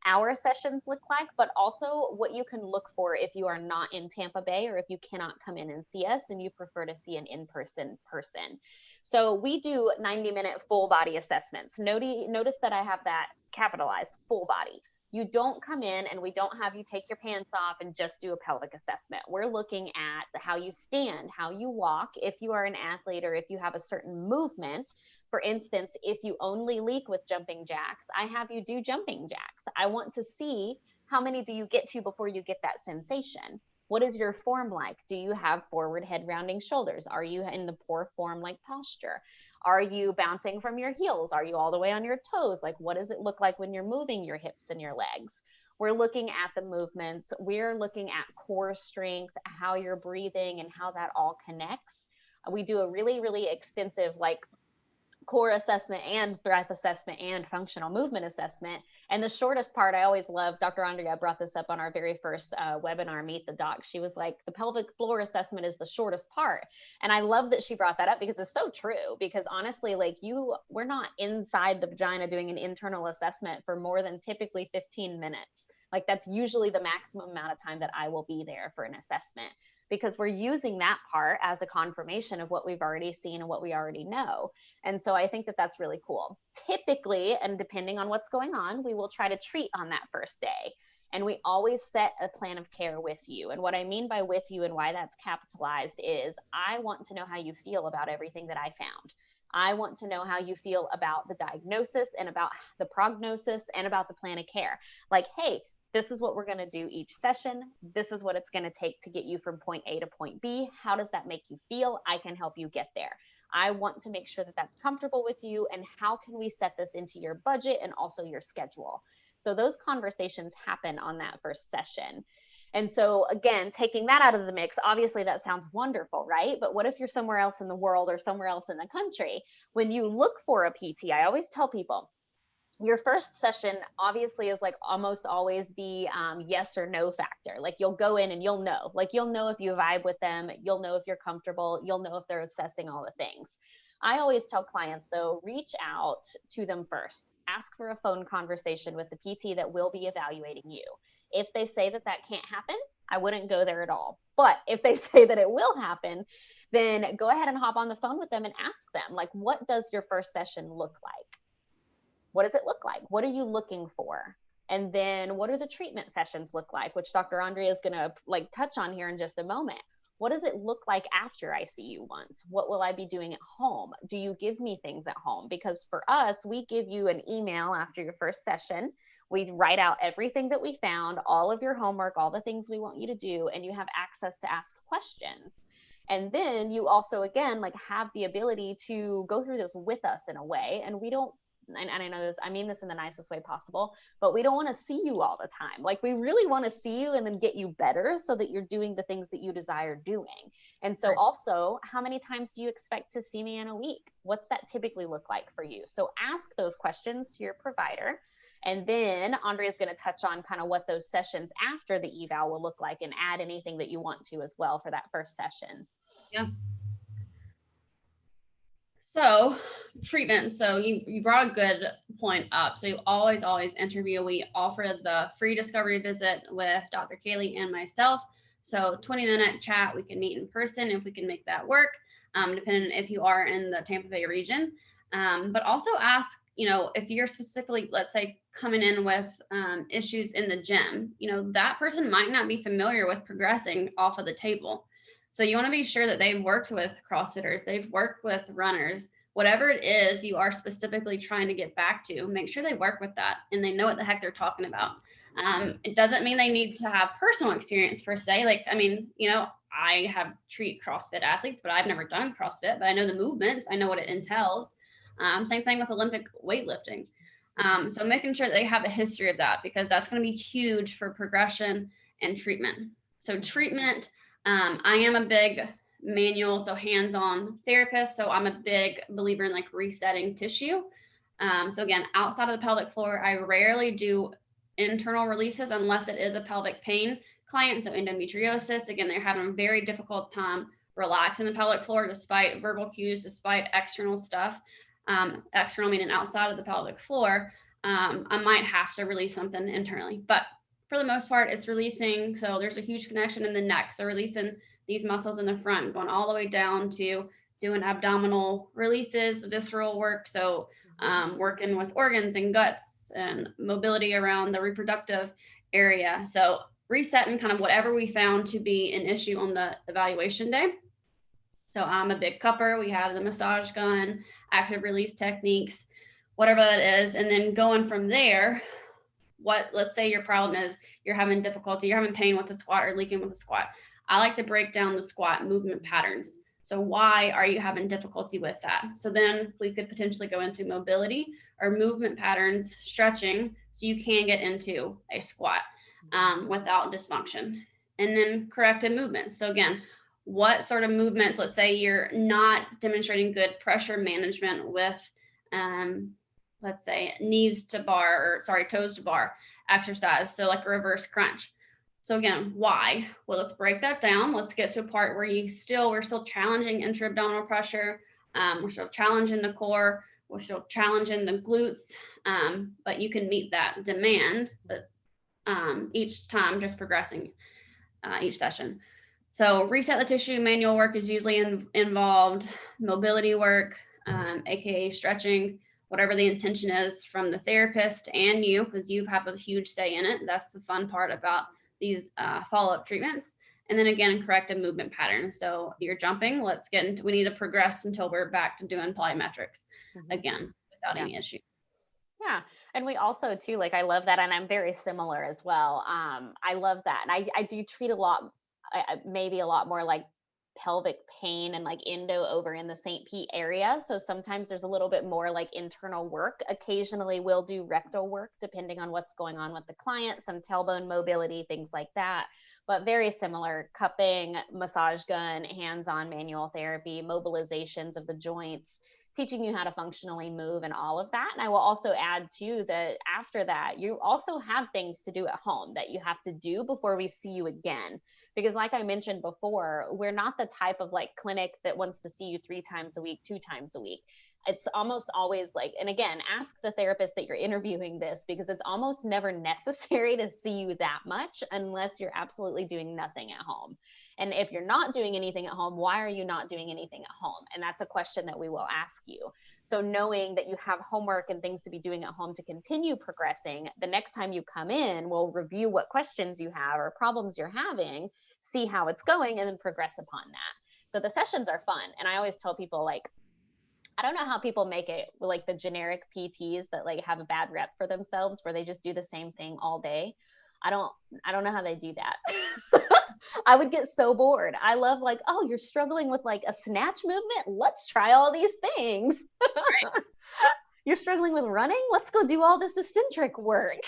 our sessions look like, but also what you can look for if you are not in Tampa Bay or if you cannot come in and see us and you prefer to see an in-person person. So we do 90-minute full body assessments. Notice that I have that capitalized, full body. You don't come in and we don't have you take your pants off and just do a pelvic assessment. We're looking at how you stand, how you walk, if you are an athlete or if you have a certain movement. For instance, if you only leak with jumping jacks, I have you do jumping jacks. I want to see how many do you get to before you get that sensation. What is your form like? Do you have forward head rounding shoulders? Are you in the poor form like posture? Are you bouncing from your heels? Are you all the way on your toes? Like, what does it look like when you're moving your hips and your legs? We're looking at the movements. We're looking at core strength, how you're breathing and how that all connects. We do a really, really extensive core assessment and breath assessment and functional movement assessment. And the shortest part, I always love, Dr. Andrea brought this up on our very first webinar, Meet the Doc. She was like, the pelvic floor assessment is the shortest part. And I love that she brought that up because it's so true. Because honestly, we're not inside the vagina doing an internal assessment for more than typically 15 minutes. Like, that's usually the maximum amount of time that I will be there for an assessment, because we're using that part as a confirmation of what we've already seen and what we already know. And so I think that that's really cool. Typically, and depending on what's going on, we will try to treat on that first day. And we always set a plan of care with you. And what I mean by with you and why that's capitalized is I want to know how you feel about everything that I found. I want to know how you feel about the diagnosis and about the prognosis and about the plan of care. Like, hey, this is what we're going to do each session. This is what it's going to take to get you from point A to point B. How does that make you feel? I can help you get there. I want to make sure that that's comfortable with you. And how can we set this into your budget and also your schedule? So those conversations happen on that first session. And so again, taking that out of the mix, obviously that sounds wonderful, right? But what if you're somewhere else in the world or somewhere else in the country? When you look for a PT, I always tell people, your first session obviously is like almost always the yes or no factor. Like you'll go in and you'll know, if you vibe with them, you'll know if you're comfortable, you'll know if they're assessing all the things. I always tell clients though, reach out to them first. Ask for a phone conversation with the PT that will be evaluating you. If they say that that can't happen, I wouldn't go there at all. But if they say that it will happen, then go ahead and hop on the phone with them and ask them, like, what does your first session look like? What does it look like? What are you looking for? And then what do the treatment sessions look like, which Dr. Andrea is going to like touch on here in just a moment. What does it look like after I see you once? What will I be doing at home? Do you give me things at home? Because for us, we give you an email after your first session. We write out everything that we found, all of your homework, all the things we want you to do, and you have access to ask questions. And then you also, again, like have the ability to go through this with us in a way. And we don't, and I know this, I mean this in the nicest way possible, but we don't want to see you all the time. Like we really want to see you and then get you better so that you're doing the things that you desire doing. And so also, how many times do you expect to see me in a week? What's that typically look like for you? So ask those questions to your provider. And then Andrea is going to touch on kind of what those sessions after the eval will look like and add anything that you want to as well for that first session. Yeah. So treatment. So you brought a good point up. So you always interview. We offer the free discovery visit with Dr. Kaylee and myself. So 20-minute chat, we can meet in person if we can make that work, depending if you are in the Tampa Bay region. But also ask, if you're specifically, let's say, coming in with issues in the gym, that person might not be familiar with progressing off of the table. So you want to be sure that they've worked with CrossFitters, they've worked with runners, whatever it is you are specifically trying to get back to, make sure they work with that and they know what the heck they're talking about. It doesn't mean they need to have personal experience per se. Like, I have treat CrossFit athletes, but I've never done CrossFit, but I know the movements, I know what it entails. Same thing with Olympic weightlifting. So making sure that they have a history of that, because that's going to be huge for progression and treatment. So treatment, I am a big manual, so hands-on therapist. So I'm a big believer in like resetting tissue. So again, outside of the pelvic floor, I rarely do internal releases unless it is a pelvic pain client. So endometriosis, again, they're having a very difficult time relaxing the pelvic floor despite verbal cues, despite external stuff. External meaning outside of the pelvic floor. I might have to release something internally, but for the most part, it's releasing. So there's a huge connection in the neck. So releasing these muscles in the front, going all the way down to doing abdominal releases, visceral work. So working with organs and guts and mobility around the reproductive area. So resetting kind of whatever we found to be an issue on the evaluation day. So I'm a big cupper. We have the massage gun, active release techniques, whatever that is. And then going from there, let's say your problem is you're having difficulty, you're having pain with the squat or leaking with the squat. I like to break down the squat movement patterns. So why are you having difficulty with that? So then we could potentially go into mobility or movement patterns, stretching, so you can get into a squat without dysfunction. And then corrective movements. So again, what sort of movements, let's say you're not demonstrating good pressure management with let's say toes to bar exercise. So like a reverse crunch. So again, why? Well, let's break that down. Let's get to a part where we're still challenging intra-abdominal pressure. We're still challenging the core. We're still challenging the glutes, but you can meet that demand, but each time just progressing each session. So reset the tissue manual work is usually involved mobility work, AKA stretching, whatever the intention is from the therapist and you, because you have a huge say in it. That's the fun part about these follow-up treatments. And then again, corrective movement patterns. So you're jumping, we need to progress until we're back to doing plyometrics again, without any issue. Yeah. And we also too, like, I love that. And I'm very similar as well. I love that. And I do treat maybe a lot more like pelvic pain and like endo over in the St. Pete area. So sometimes there's a little bit more like internal work. Occasionally we'll do rectal work depending on what's going on with the client, some tailbone mobility, things like that. But very similar: cupping, massage gun, hands-on manual therapy, mobilizations of the joints, teaching you how to functionally move and all of that. And I will also add too that after that, you also have things to do at home that you have to do before we see you again. Because like I mentioned before, we're not the type of like clinic that wants to see you 3 times a week, 2 times a week. It's almost always like, and again, ask the therapist that you're interviewing this, because it's almost never necessary to see you that much unless you're absolutely doing nothing at home. And if you're not doing anything at home, why are you not doing anything at home? And that's a question that we will ask you. So knowing that you have homework and things to be doing at home to continue progressing, the next time you come in, we'll review what questions you have or problems you're having, see how it's going, and then progress upon that. So the sessions are fun. And I always tell people, like, I don't know how people make it like the generic PTs that like have a bad rep for themselves where they just do the same thing all day. I don't know how they do that. I would get so bored. I love like, oh, you're struggling with like a snatch movement. Let's try all these things. You're struggling with running. Let's go do all this eccentric work.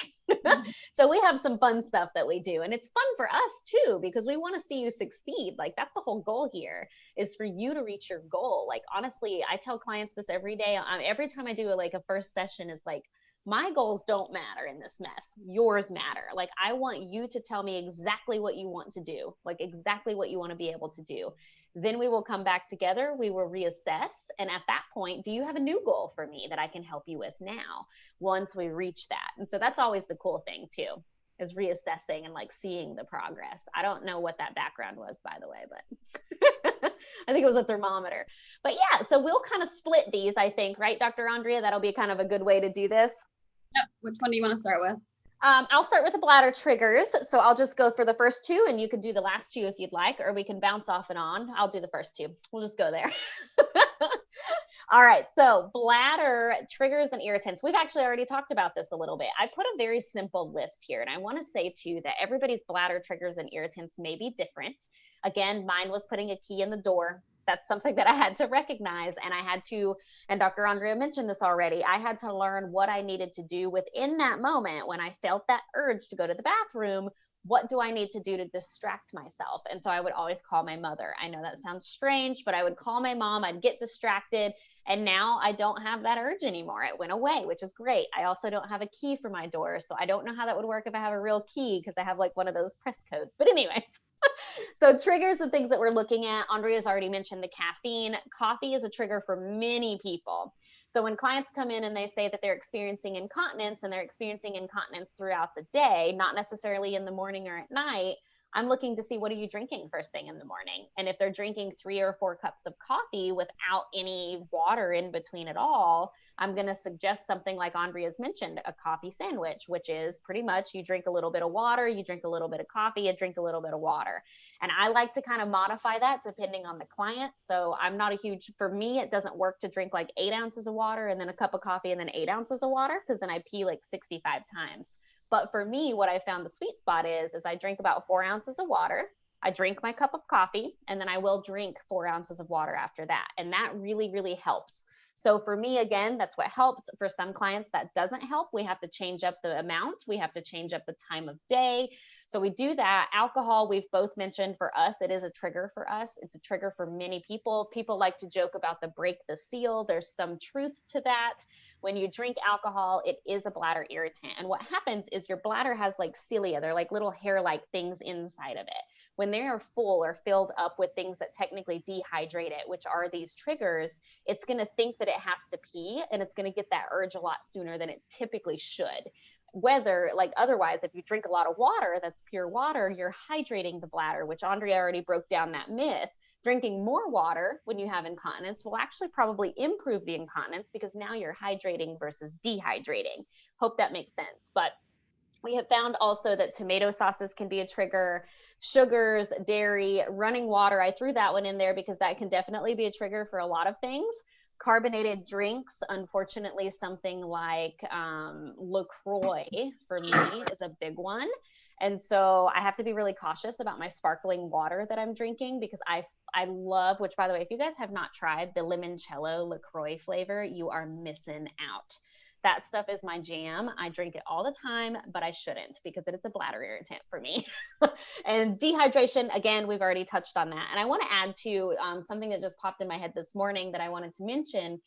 So we have some fun stuff that we do, and it's fun for us too, because we want to see you succeed. Like that's the whole goal here, is for you to reach your goal. Like honestly, I tell clients this every day. Every time I do like a first session is like, my goals don't matter in this mess. Yours matter. Like I want you to tell me exactly what you want to do, like exactly what you want to be able to do. Then we will come back together. We will reassess. And at that point, do you have a new goal for me that I can help you with now once we reach that? And so that's always the cool thing too, is reassessing and like seeing the progress. I don't know what that background was, by the way, but I think it was a thermometer. But yeah, so we'll kind of split these, I think, right, Dr. Andrea? That'll be kind of a good way to do this. Yep. Which one do you want to start with? I'll start with the bladder triggers. So I'll just go for the first two, and you can do the last two if you'd like, or we can bounce off and on. I'll do the first two. We'll just go there. All right. So bladder triggers and irritants. We've actually already talked about this a little bit. I put a very simple list here, and I want to say too that everybody's bladder triggers and irritants may be different. Again, mine was putting a key in the door. That's something that I had to recognize, and I had to, and Dr. Andrea mentioned this already, I had to learn what I needed to do within that moment when I felt that urge to go to the bathroom. What do I need to do to distract myself? And so I would always call my mother. I know that sounds strange, but I would call my mom, I'd get distracted, and now I don't have that urge anymore. It went away, which is great. I also don't have a key for my door, so I don't know how that would work if I have a real key, because I have like one of those press codes. But anyways, so triggers and things that we're looking at. Andrea's already mentioned the caffeine. Coffee is a trigger for many people. So when clients come in and they say that they're experiencing incontinence, and they're experiencing incontinence throughout the day, not necessarily in the morning or at night, I'm looking to see, what are you drinking first thing in the morning? And if they're drinking 3 or 4 cups of coffee without any water in between at all, I'm going to suggest something like Andrea's mentioned, a coffee sandwich, which is pretty much you drink a little bit of water, you drink a little bit of coffee, you drink a little bit of water. And I like to kind of modify that depending on the client. So I'm not a huge, for me, it doesn't work to drink like 8 ounces of water and then a cup of coffee and then 8 ounces of water, because then I pee like 65 times. But for me, what I found the sweet spot is I drink about 4 ounces of water, I drink my cup of coffee, and then I will drink 4 ounces of water after that. And that really, really helps. So for me, again, that's what helps. For some clients, that doesn't help. We have to change up the amount. We have to change up the time of day. So we do that. Alcohol, we've both mentioned, for us, it is a trigger for us. It's a trigger for many people. People like to joke about the break the seal. There's some truth to that. When you drink alcohol, it is a bladder irritant. And what happens is your bladder has like cilia. They're like little hair-like things inside of it. When they are full or filled up with things that technically dehydrate it, which are these triggers, it's going to think that it has to pee, and it's going to get that urge a lot sooner than it typically should. Whether like otherwise, if you drink a lot of water, that's pure water, you're hydrating the bladder, which Andrea already broke down that myth. Drinking more water when you have incontinence will actually probably improve the incontinence, because now you're hydrating versus dehydrating. Hope that makes sense. But we have found also that tomato sauces can be a trigger, sugars, dairy, running water. I threw that one in there because that can definitely be a trigger for a lot of things. Carbonated drinks, unfortunately, something like LaCroix for me is a big one. And so I have to be really cautious about my sparkling water that I'm drinking, because I love, which by the way, if you guys have not tried the limoncello LaCroix flavor, you are missing out. That stuff is my jam. I drink it all the time, but I shouldn't, because it's a bladder irritant for me. And dehydration, again, we've already touched on that. And I want to add to something that just popped in my head this morning that I wanted to mention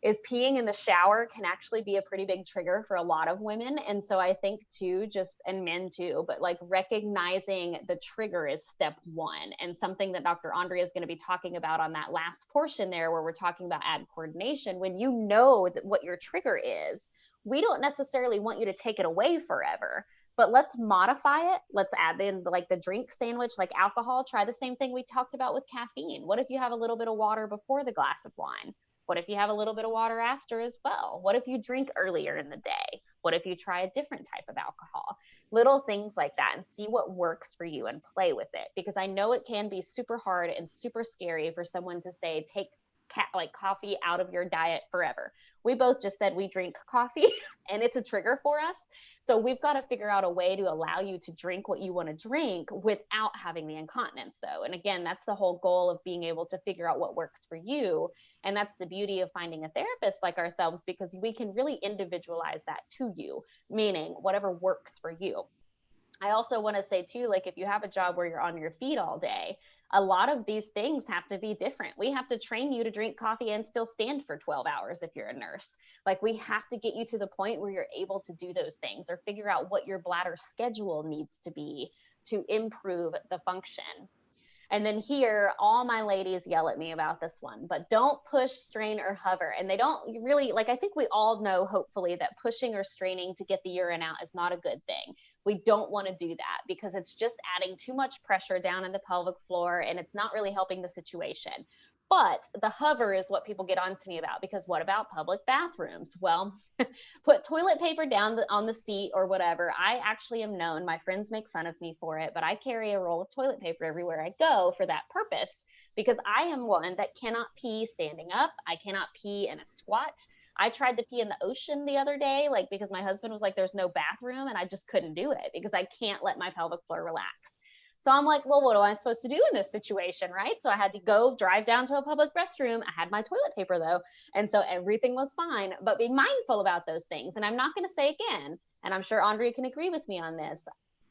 is peeing in the shower can actually be a pretty big trigger for a lot of women. And so I think too, and men too, but like recognizing the trigger is step one, and something that Dr. Andrea is going to be talking about on that last portion there, where we're talking about ad coordination. When you know what your trigger is, we don't necessarily want you to take it away forever, but let's modify it. Let's add in like the drink sandwich, like alcohol. Try the same thing we talked about with caffeine. What if you have a little bit of water before the glass of wine? What if you have a little bit of water after as well? What if you drink earlier in the day? What if you try a different type of alcohol? Little things like that, and see what works for you and play with it. Because I know it can be super hard and super scary for someone to say, take like coffee out of your diet forever. We both just said we drink coffee and it's a trigger for us. So we've got to figure out a way to allow you to drink what you want to drink without having the incontinence though. And again, that's the whole goal of being able to figure out what works for you. And that's the beauty of finding a therapist like ourselves, because we can really individualize that to you, meaning whatever works for you. I also want to say too, like if you have a job where you're on your feet all day, a lot of these things have to be different. We have to train you to drink coffee and still stand for 12 hours if you're a nurse. Like we have to get you to the point where you're able to do those things, or figure out what your bladder schedule needs to be to improve the function. And then here, all my ladies yell at me about this one, but don't push, strain, or hover. And they don't really, like, I think we all know, hopefully, that pushing or straining to get the urine out is not a good thing. We don't want to do that, because it's just adding too much pressure down in the pelvic floor, and it's not really helping the situation. But the hover is what people get on to me about, because what about public bathrooms? Well, put toilet paper down on the seat or whatever. I actually am known, my friends make fun of me for it, but I carry a roll of toilet paper everywhere I go for that purpose, because I am one that cannot pee standing up. I cannot pee in a squat. I tried to pee in the ocean the other day, like because my husband was like, there's no bathroom, and I just couldn't do it because I can't let my pelvic floor relax. So I'm like, well, what am I supposed to do in this situation, right? So I had to go drive down to a public restroom. I had my toilet paper though, and so everything was fine. But be mindful about those things. And I'm not going to say again, and I'm sure Andrea can agree with me on this,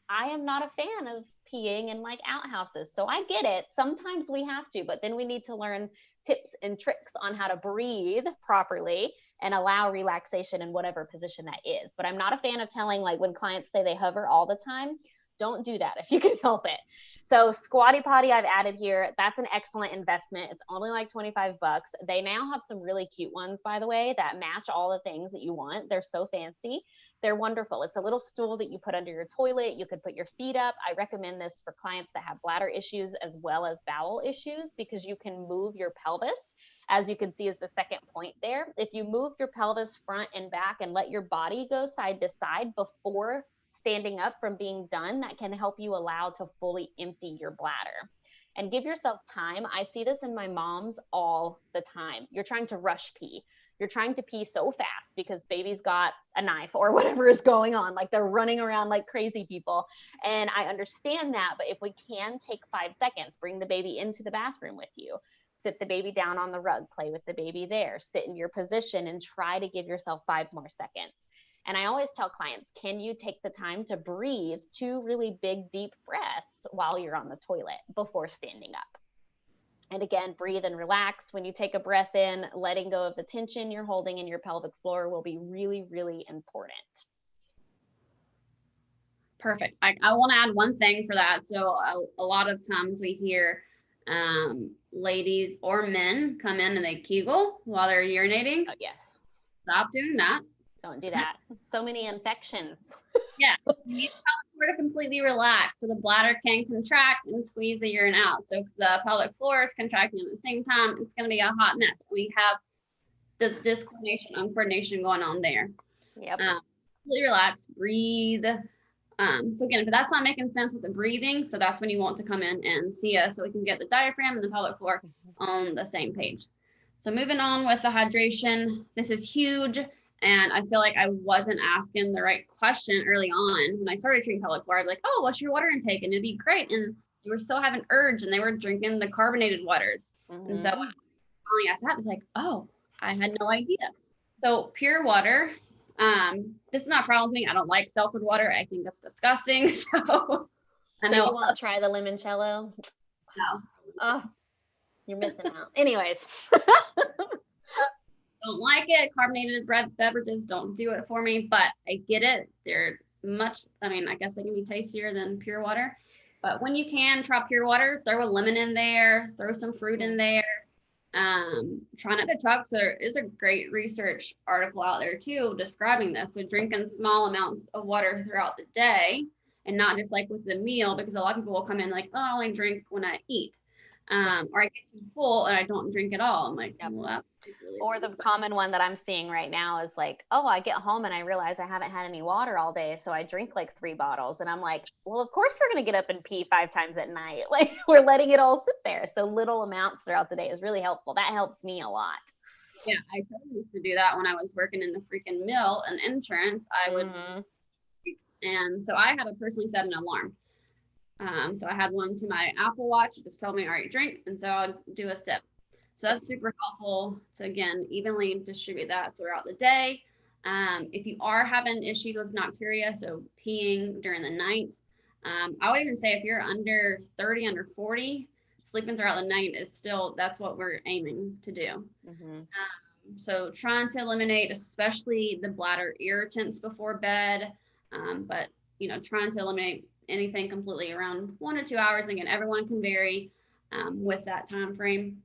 I am not a fan of peeing in like outhouses. So I get it. Sometimes we have to, but then we need to learn tips and tricks on how to breathe properly and allow relaxation in whatever position that is. But I'm not a fan of telling, like when clients say they hover all the time, don't do that if you can help it. So Squatty Potty I've added here. That's an excellent investment. It's only like 25 bucks. They now have some really cute ones, by the way, that match all the things that you want. They're so fancy. They're wonderful. It's a little stool that you put under your toilet. You could put your feet up. I recommend this for clients that have bladder issues as well as bowel issues, because you can move your pelvis. As you can see is the second point there. If you move your pelvis front and back and let your body go side to side before standing up from being done, that can help you allow to fully empty your bladder. And give yourself time. I see this in my moms all the time. You're trying to rush pee. You're trying to pee so fast because baby's got a knife or whatever is going on. Like they're running around like crazy people. And I understand that, but if we can take 5 seconds, bring the baby into the bathroom with you, sit the baby down on the rug, play with the baby there, sit in your position and try to give yourself 5 more seconds. And I always tell clients, can you take the time to breathe 2 really big, deep breaths while you're on the toilet before standing up? And again, breathe and relax. When you take a breath in, letting go of the tension you're holding in your pelvic floor will be really, really important. Perfect. I want to add one thing for that. So a lot of times we hear ladies or men come in and they Kegel while they're urinating. Oh, yes. Stop doing that. Don't do that. So many infections. Yeah. You need the pelvic floor to completely relax so the bladder can contract and squeeze the urine out. So if the pelvic floor is contracting at the same time, it's going to be a hot mess. We have the discoordination, uncoordination going on there. Yep. Completely relax, breathe. So again, if that's not making sense with the breathing, so that's when you want to come in and see us so we can get the diaphragm and the pelvic floor on the same page. So moving on with the hydration, this is huge. And I feel like I wasn't asking the right question early on. When I started treating pelvic floor, I'd be like, oh, what's your water intake? And it'd be great. And you were still having urge and they were drinking the carbonated waters. Mm-hmm. And so when I asked that, I was like, oh, I had no idea. So pure water. This is not a problem with me. I don't like seltzered water. I think that's disgusting. So I know you won't try the limoncello? No. Oh, you're missing out. Anyways. don't like it. Carbonated beverages don't do it for me, but I get it. They're much, I mean, I guess they can be tastier than pure water. But when you can try pure water, throw a lemon in there, throw some fruit in there. Try not to chug. So there is a great research article out there too describing this. So drinking small amounts of water throughout the day and not just like with the meal, because a lot of people will come in like, oh, I only drink when I eat. Or I get too full and I don't drink at all. I'm like, well, that is really or the common one that I'm seeing right now is like, oh, I get home and I realize I haven't had any water all day, so I drink like 3 bottles. And I'm like, well, of course we're going to get up and pee 5 times at night. Like, we're letting it all sit there. So little amounts throughout the day is really helpful. That helps me a lot. Yeah, I totally used to do that when I was working in the freaking mill and insurance. I would, and so I had to personally set an alarm. So I had one to my Apple Watch. It just told me, all right, drink. And so I'd do a sip. So that's super helpful to, again, evenly distribute that throughout the day. If you are having issues with nocturia, so peeing during the night, I would even say if you're under 30, under 40, sleeping throughout the night is still, that's what we're aiming to do. So trying to eliminate, especially the bladder irritants before bed, but, you know, trying to eliminate anything completely around 1 to 2 hours. Again, everyone can vary with that time frame.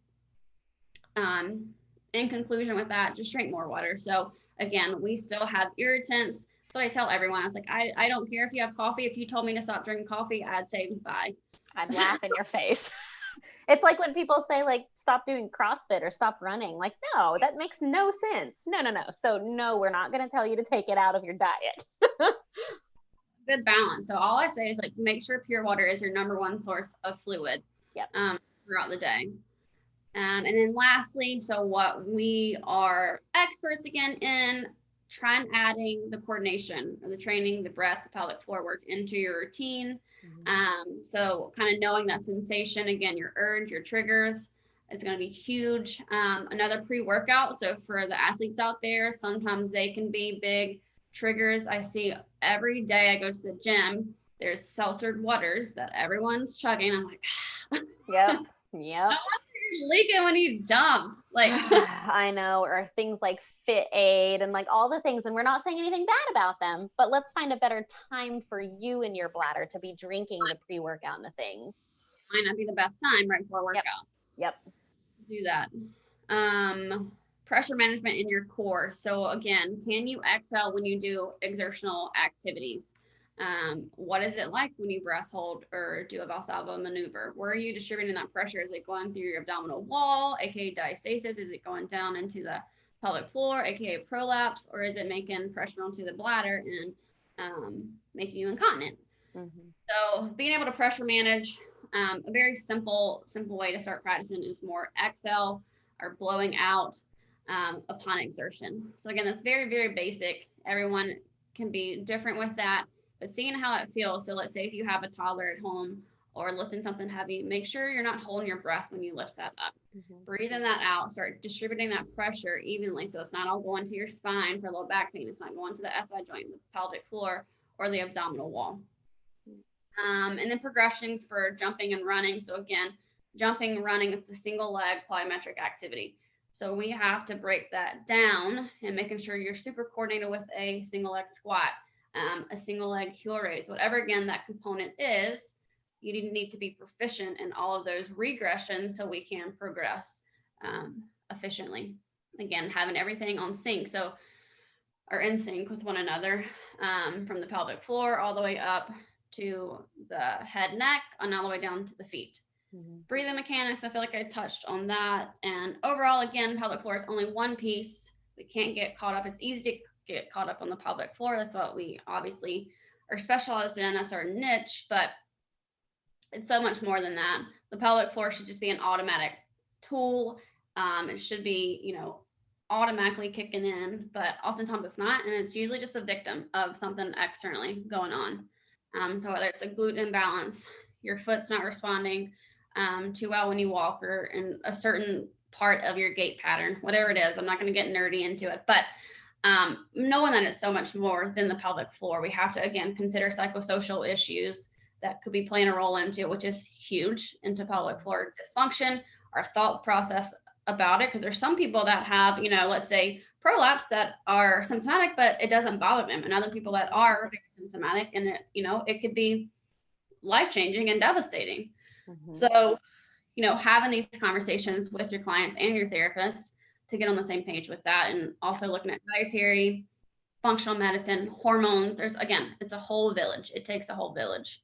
In conclusion with that, just drink more water. So again, we still have irritants. That's what I tell everyone. It's like, I don't care if you have coffee. If you told me to stop drinking coffee, I'd say bye. I'd laugh in your face. It's like when people say like, stop doing CrossFit or stop running. Like, no, that makes no sense. No. So no, we're not going to tell you to take it out of your diet. Good balance. So all I say is like, make sure pure water is your number one source of fluid throughout the day. And then lastly, so what we are experts again in, trying adding the coordination or the training, the breath, the pelvic floor work into your routine. So kind of knowing that sensation, again, your urge, your triggers, it's going to be huge. Another pre-workout. So for the athletes out there, sometimes they can be big triggers. I see every day I go to the gym, there's seltzered waters that everyone's chugging. I'm like, Yep. You're leaking when you jump. Like, I know, or things like Fit Aid and like all the things. And we're not saying anything bad about them, but let's find a better time for you and your bladder to be drinking the pre-workout and the things. Might not be the best time right before workout. Yep. Do that. Pressure management in your core. So again, can you exhale when you do exertional activities? What is it like when you breath hold or do a Valsalva maneuver? Where are you distributing that pressure? Is it going through your abdominal wall, aka diastasis? Is it going down into the pelvic floor, aka prolapse? Or is it making pressure onto the bladder and making you incontinent? So being able to pressure manage, a very simple way to start practicing is more exhale or blowing out upon exertion. So again, that's very, very basic. Everyone can be different with that, but seeing how that feels. So let's say if you have a toddler at home or lifting something heavy, make sure you're not holding your breath when you lift that up. Breathing that out, start distributing that pressure evenly. So it's not all going to your spine for low back pain. It's not going to the SI joint, the pelvic floor, or the abdominal wall. And then progressions for jumping and running. So again, jumping, running, it's a single leg plyometric activity. So we have to break that down and making sure you're super coordinated with a single leg squat, a single leg heel raise, whatever, again, that component is, you need to be proficient in all of those regressions so we can progress efficiently. Again, having everything on sync. So, or in sync with one another, from the pelvic floor all the way up to the head, neck, and all the way down to the feet. Breathing mechanics, I feel like I touched on that. And overall, again, pelvic floor is only one piece. We can't get caught up. It's easy to get caught up on the pelvic floor. That's what we obviously are specialized in. That's our niche, but it's so much more than that. The pelvic floor should just be an automatic tool. It should be, automatically kicking in, but oftentimes it's not. And it's usually just a victim of something externally going on. So whether it's a glute imbalance, your foot's not responding too well when you walk, or in a certain part of your gait pattern, whatever it is. I'm not going to get nerdy into it, but knowing that it's so much more than the pelvic floor, we have to, again, consider psychosocial issues that could be playing a role into it, which is huge, into pelvic floor dysfunction, our thought process about it, because there's some people that have, let's say prolapse that are symptomatic, but it doesn't bother them, and other people that are very symptomatic, and it could be life-changing and devastating. So, having these conversations with your clients and your therapist to get on the same page with that, and also looking at dietary, functional medicine, hormones. It's a whole village. It takes a whole village.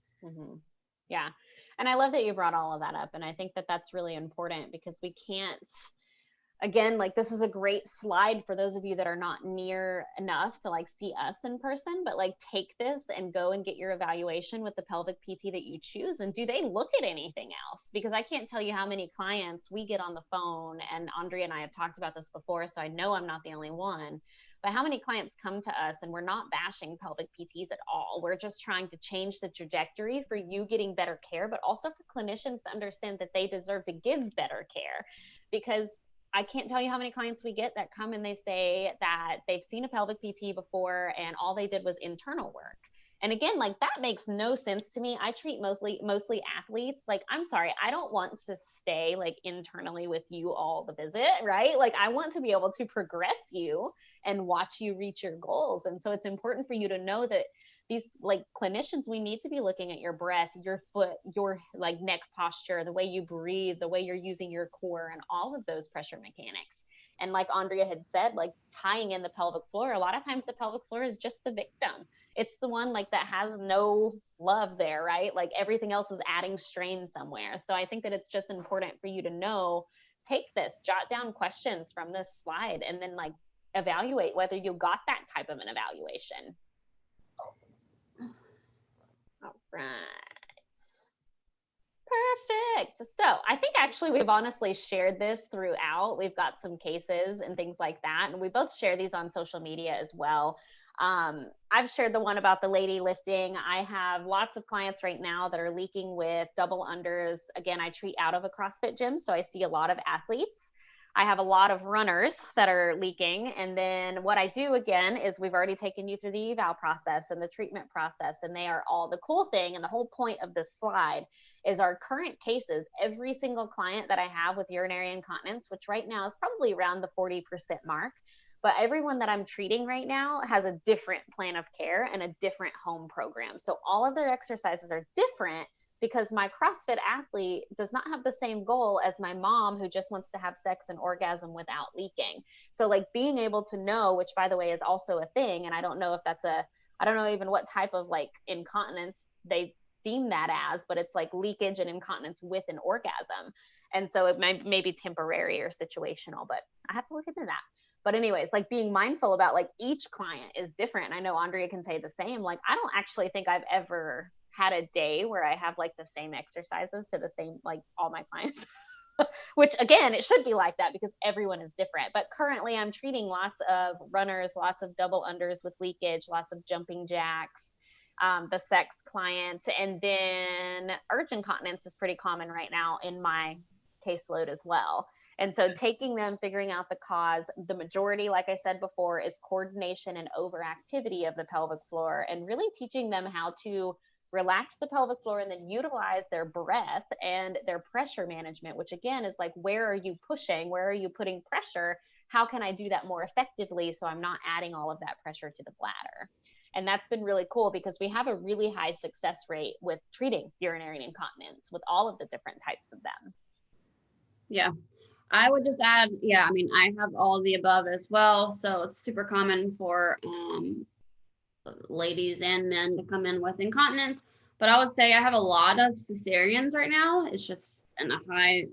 Yeah. And I love that you brought all of that up. And I think that that's really important, because we can't, again, like, this is a great slide for those of you that are not near enough to like see us in person, but like take this and go and get your evaluation with the pelvic PT that you choose. And do they look at anything else? Because I can't tell you how many clients we get on the phone, and Andrea and I have talked about this before, so I know I'm not the only one. But how many clients come to us, and we're not bashing pelvic PTs at all. We're just trying to change the trajectory for you getting better care, but also for clinicians to understand that they deserve to give better care. Because I can't tell you how many clients we get that come and they say that they've seen a pelvic PT before and all they did was internal work. And again, like, that makes no sense to me. I treat mostly athletes. Like, I'm sorry, I don't want to stay like internally with you all the visit, right? Like, I want to be able to progress you and watch you reach your goals. And so it's important for you to know that these like clinicians, we need to be looking at your breath, your foot, your like neck posture, the way you breathe, the way you're using your core, and all of those pressure mechanics. And like Andrea had said, like tying in the pelvic floor, a lot of times the pelvic floor is just the victim. It's the one like that has no love there, right? Like everything else is adding strain somewhere. So I think that it's just important for you to know, take this, jot down questions from this slide, and then like evaluate whether you got that type of an evaluation. All right. Perfect. So I think actually we've honestly shared this throughout. We've got some cases and things like that, and we both share these on social media as well. I've shared the one about the lady lifting. I have lots of clients right now that are leaking with double unders. Again, I treat out of a CrossFit gym, so I see a lot of athletes. I have a lot of runners that are leaking. And then what I do again is, we've already taken you through the eval process and the treatment process, and they are all, the cool thing and the whole point of this slide is our current cases. Every single client that I have with urinary incontinence, which right now is probably around the 40% mark, but everyone that I'm treating right now has a different plan of care and a different home program. So all of their exercises are different, because my CrossFit athlete does not have the same goal as my mom, who just wants to have sex and orgasm without leaking. So like being able to know, which by the way is also a thing, and I don't know if that's I don't know even what type of like incontinence they deem that as, but it's like leakage and incontinence with an orgasm. And so it may be temporary or situational, but I have to look into that. But anyways, like being mindful about like each client is different. I know Andrea can say the same. Like, I don't actually think I've ever had a day where I have like the same exercises to the same, like all my clients, which again, it should be like that because everyone is different. But currently I'm treating lots of runners, lots of double unders with leakage, lots of jumping jacks, the sex clients, and then urge incontinence is pretty common right now in my caseload as well. And so taking them, figuring out the cause, the majority, like I said before, is coordination and overactivity of the pelvic floor, and really teaching them how to relax the pelvic floor and then utilize their breath and their pressure management, which again is like, where are you pushing? Where are you putting pressure? How can I do that more effectively so I'm not adding all of that pressure to the bladder? And that's been really cool because we have a really high success rate with treating urinary incontinence with all of the different types of them. Yeah. I would just add, I mean, I have all of the above as well. So it's super common for ladies and men to come in with incontinence. But I would say I have a lot of cesareans right now. It's just in a high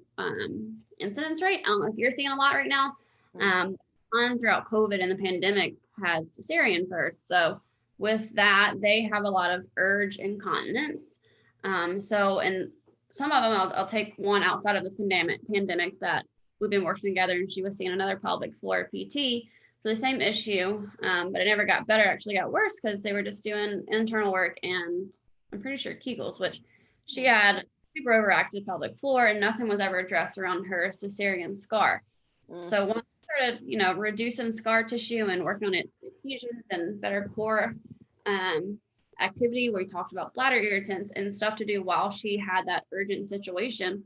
incidence rate. I don't know if you're seeing a lot right now. Throughout COVID and the pandemic had cesarean births. So with that, they have a lot of urge incontinence. And some of them, I'll take one outside of the pandemic that we've been working together, and she was seeing another pelvic floor PT for the same issue, but it never got better. It actually got worse because they were just doing internal work and I'm pretty sure Kegels, which she had super overactive pelvic floor and nothing was ever addressed around her cesarean scar. So once I started, reducing scar tissue and working on its adhesions and better core activity, where we talked about bladder irritants and stuff to do while she had that urgent situation,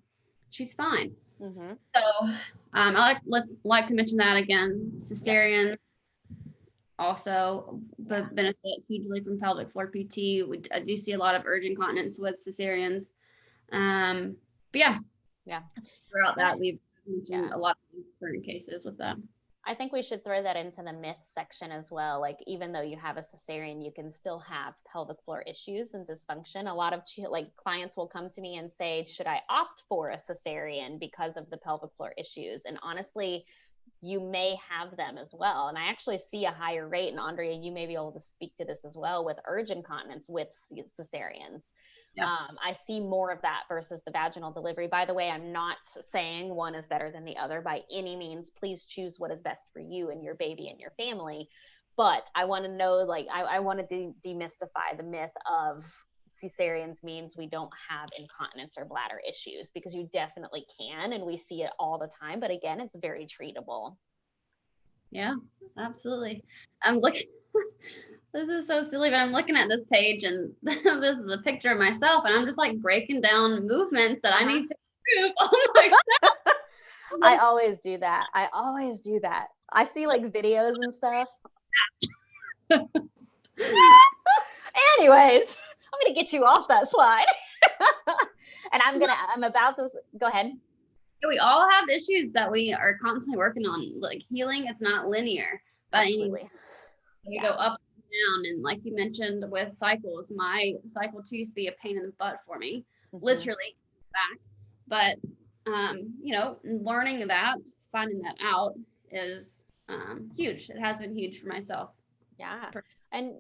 she's fine. So I like to mention that again. Cesarean also benefit hugely from pelvic floor PT. I do see a lot of urgent incontinence with cesareans. But yeah, throughout that, we've mentioned a lot of current cases with that. I think we should throw that into the myth section as well. Like, even though you have a cesarean, you can still have pelvic floor issues and dysfunction. A lot of clients will come to me and say, should I opt for a cesarean because of the pelvic floor issues? And honestly, you may have them as well. And I actually see a higher rate, and Andrea, you may be able to speak to this as well, with urgent incontinence with cesareans. Yep. I see more of that versus the vaginal delivery. By the way, I'm not saying one is better than the other by any means. Please choose what is best for you and your baby and your family. But I want to know, like, I want to demystify the myth of cesareans means we don't have incontinence or bladder issues, because you definitely can, and we see it all the time. But again, it's very treatable. Yeah, absolutely. I'm looking. This is so silly, but I'm looking at this page, and this is a picture of myself, and I'm just like breaking down movements that I need to improve on myself. I always do that. I see like videos and stuff. Anyways, I'm gonna get you off that slide. And I'm about to go ahead. We all have issues that we are constantly working on. Like, healing, it's not linear. But absolutely. You go up and down, and like you mentioned with cycles, my cycle 2 used to be a pain in the butt for me, literally back. But learning that, finding that out is huge. It has been huge for myself. And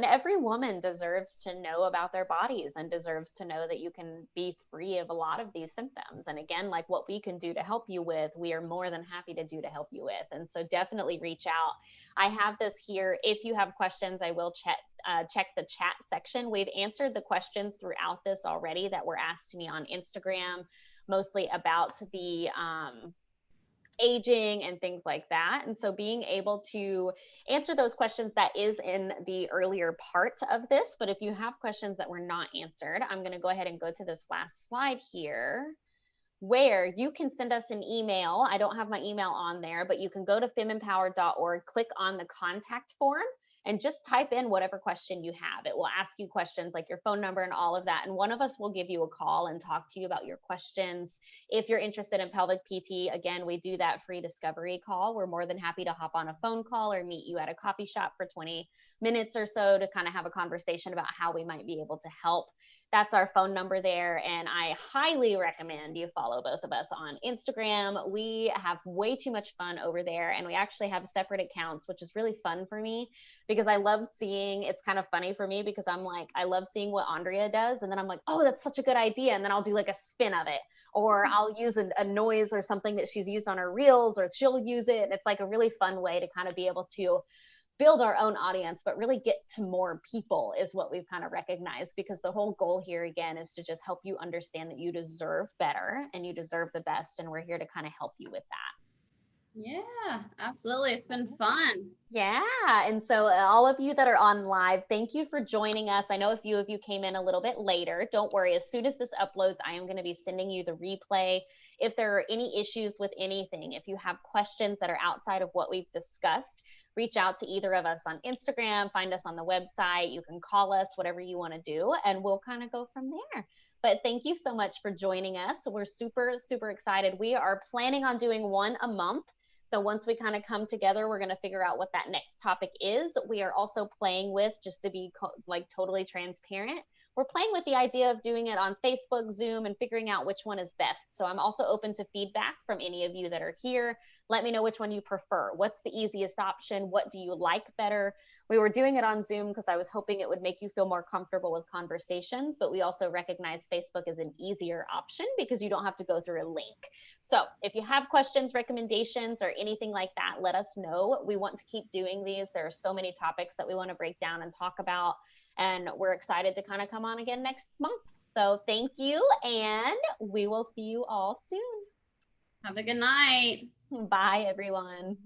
every woman deserves to know about their bodies and deserves to know that you can be free of a lot of these symptoms. And again, like, what we can do to help you with, we are more than happy to do to help you with. And so definitely reach out. I have this here. If you have questions, I will check the chat section. We've answered the questions throughout this already that were asked to me on Instagram, mostly about the aging and things like that. And so being able to answer those questions, that is in the earlier part of this. But if you have questions that were not answered, I'm going to go ahead and go to this last slide here, where you can send us an email. I don't have my email on there, but you can go to femempowered.org, click on the contact form, and just type in whatever question you have. It will ask you questions like your phone number and all of that. And one of us will give you a call and talk to you about your questions. If you're interested in pelvic PT, again, we do that free discovery call. We're more than happy to hop on a phone call or meet you at a coffee shop for 20 minutes or so to kind of have a conversation about how we might be able to help. That's our phone number there. And I highly recommend you follow both of us on Instagram. We have way too much fun over there. And we actually have separate accounts, which is really fun for me, because I love seeing, it's kind of funny for me because I'm like, I love seeing what Andrea does. And then I'm like, oh, that's such a good idea. And then I'll do like a spin of it, or I'll use a noise or something that she's used on her reels, or she'll use it. And it's like a really fun way to kind of be able to build our own audience, but really get to more people is what we've kind of recognized, because the whole goal here again is to just help you understand that you deserve better and you deserve the best. And we're here to kind of help you with that. Yeah, absolutely. It's been fun. Yeah. And so all of you that are on live, thank you for joining us. I know a few of you came in a little bit later. Don't worry. As soon as this uploads, I am going to be sending you the replay. If there are any issues with anything, if you have questions that are outside of what we've discussed, reach out to either of us on Instagram, find us on the website. You can call us, whatever you want to do, and we'll kind of go from there. But thank you so much for joining us. We're super, super excited. We are planning on doing one a month. So once we kind of come together, we're going to figure out what that next topic is. We are also playing with, just to be like totally transparent, we're playing with the idea of doing it on Facebook, Zoom, and figuring out which one is best. So I'm also open to feedback from any of you that are here. Let me know which one you prefer. What's the easiest option? What do you like better? We were doing it on Zoom because I was hoping it would make you feel more comfortable with conversations, but we also recognize Facebook is an easier option because you don't have to go through a link. So if you have questions, recommendations, or anything like that, let us know. We want to keep doing these. There are so many topics that we want to break down and talk about, and we're excited to kind of come on again next month. So thank you, and we will see you all soon. Have a good night. Bye, everyone.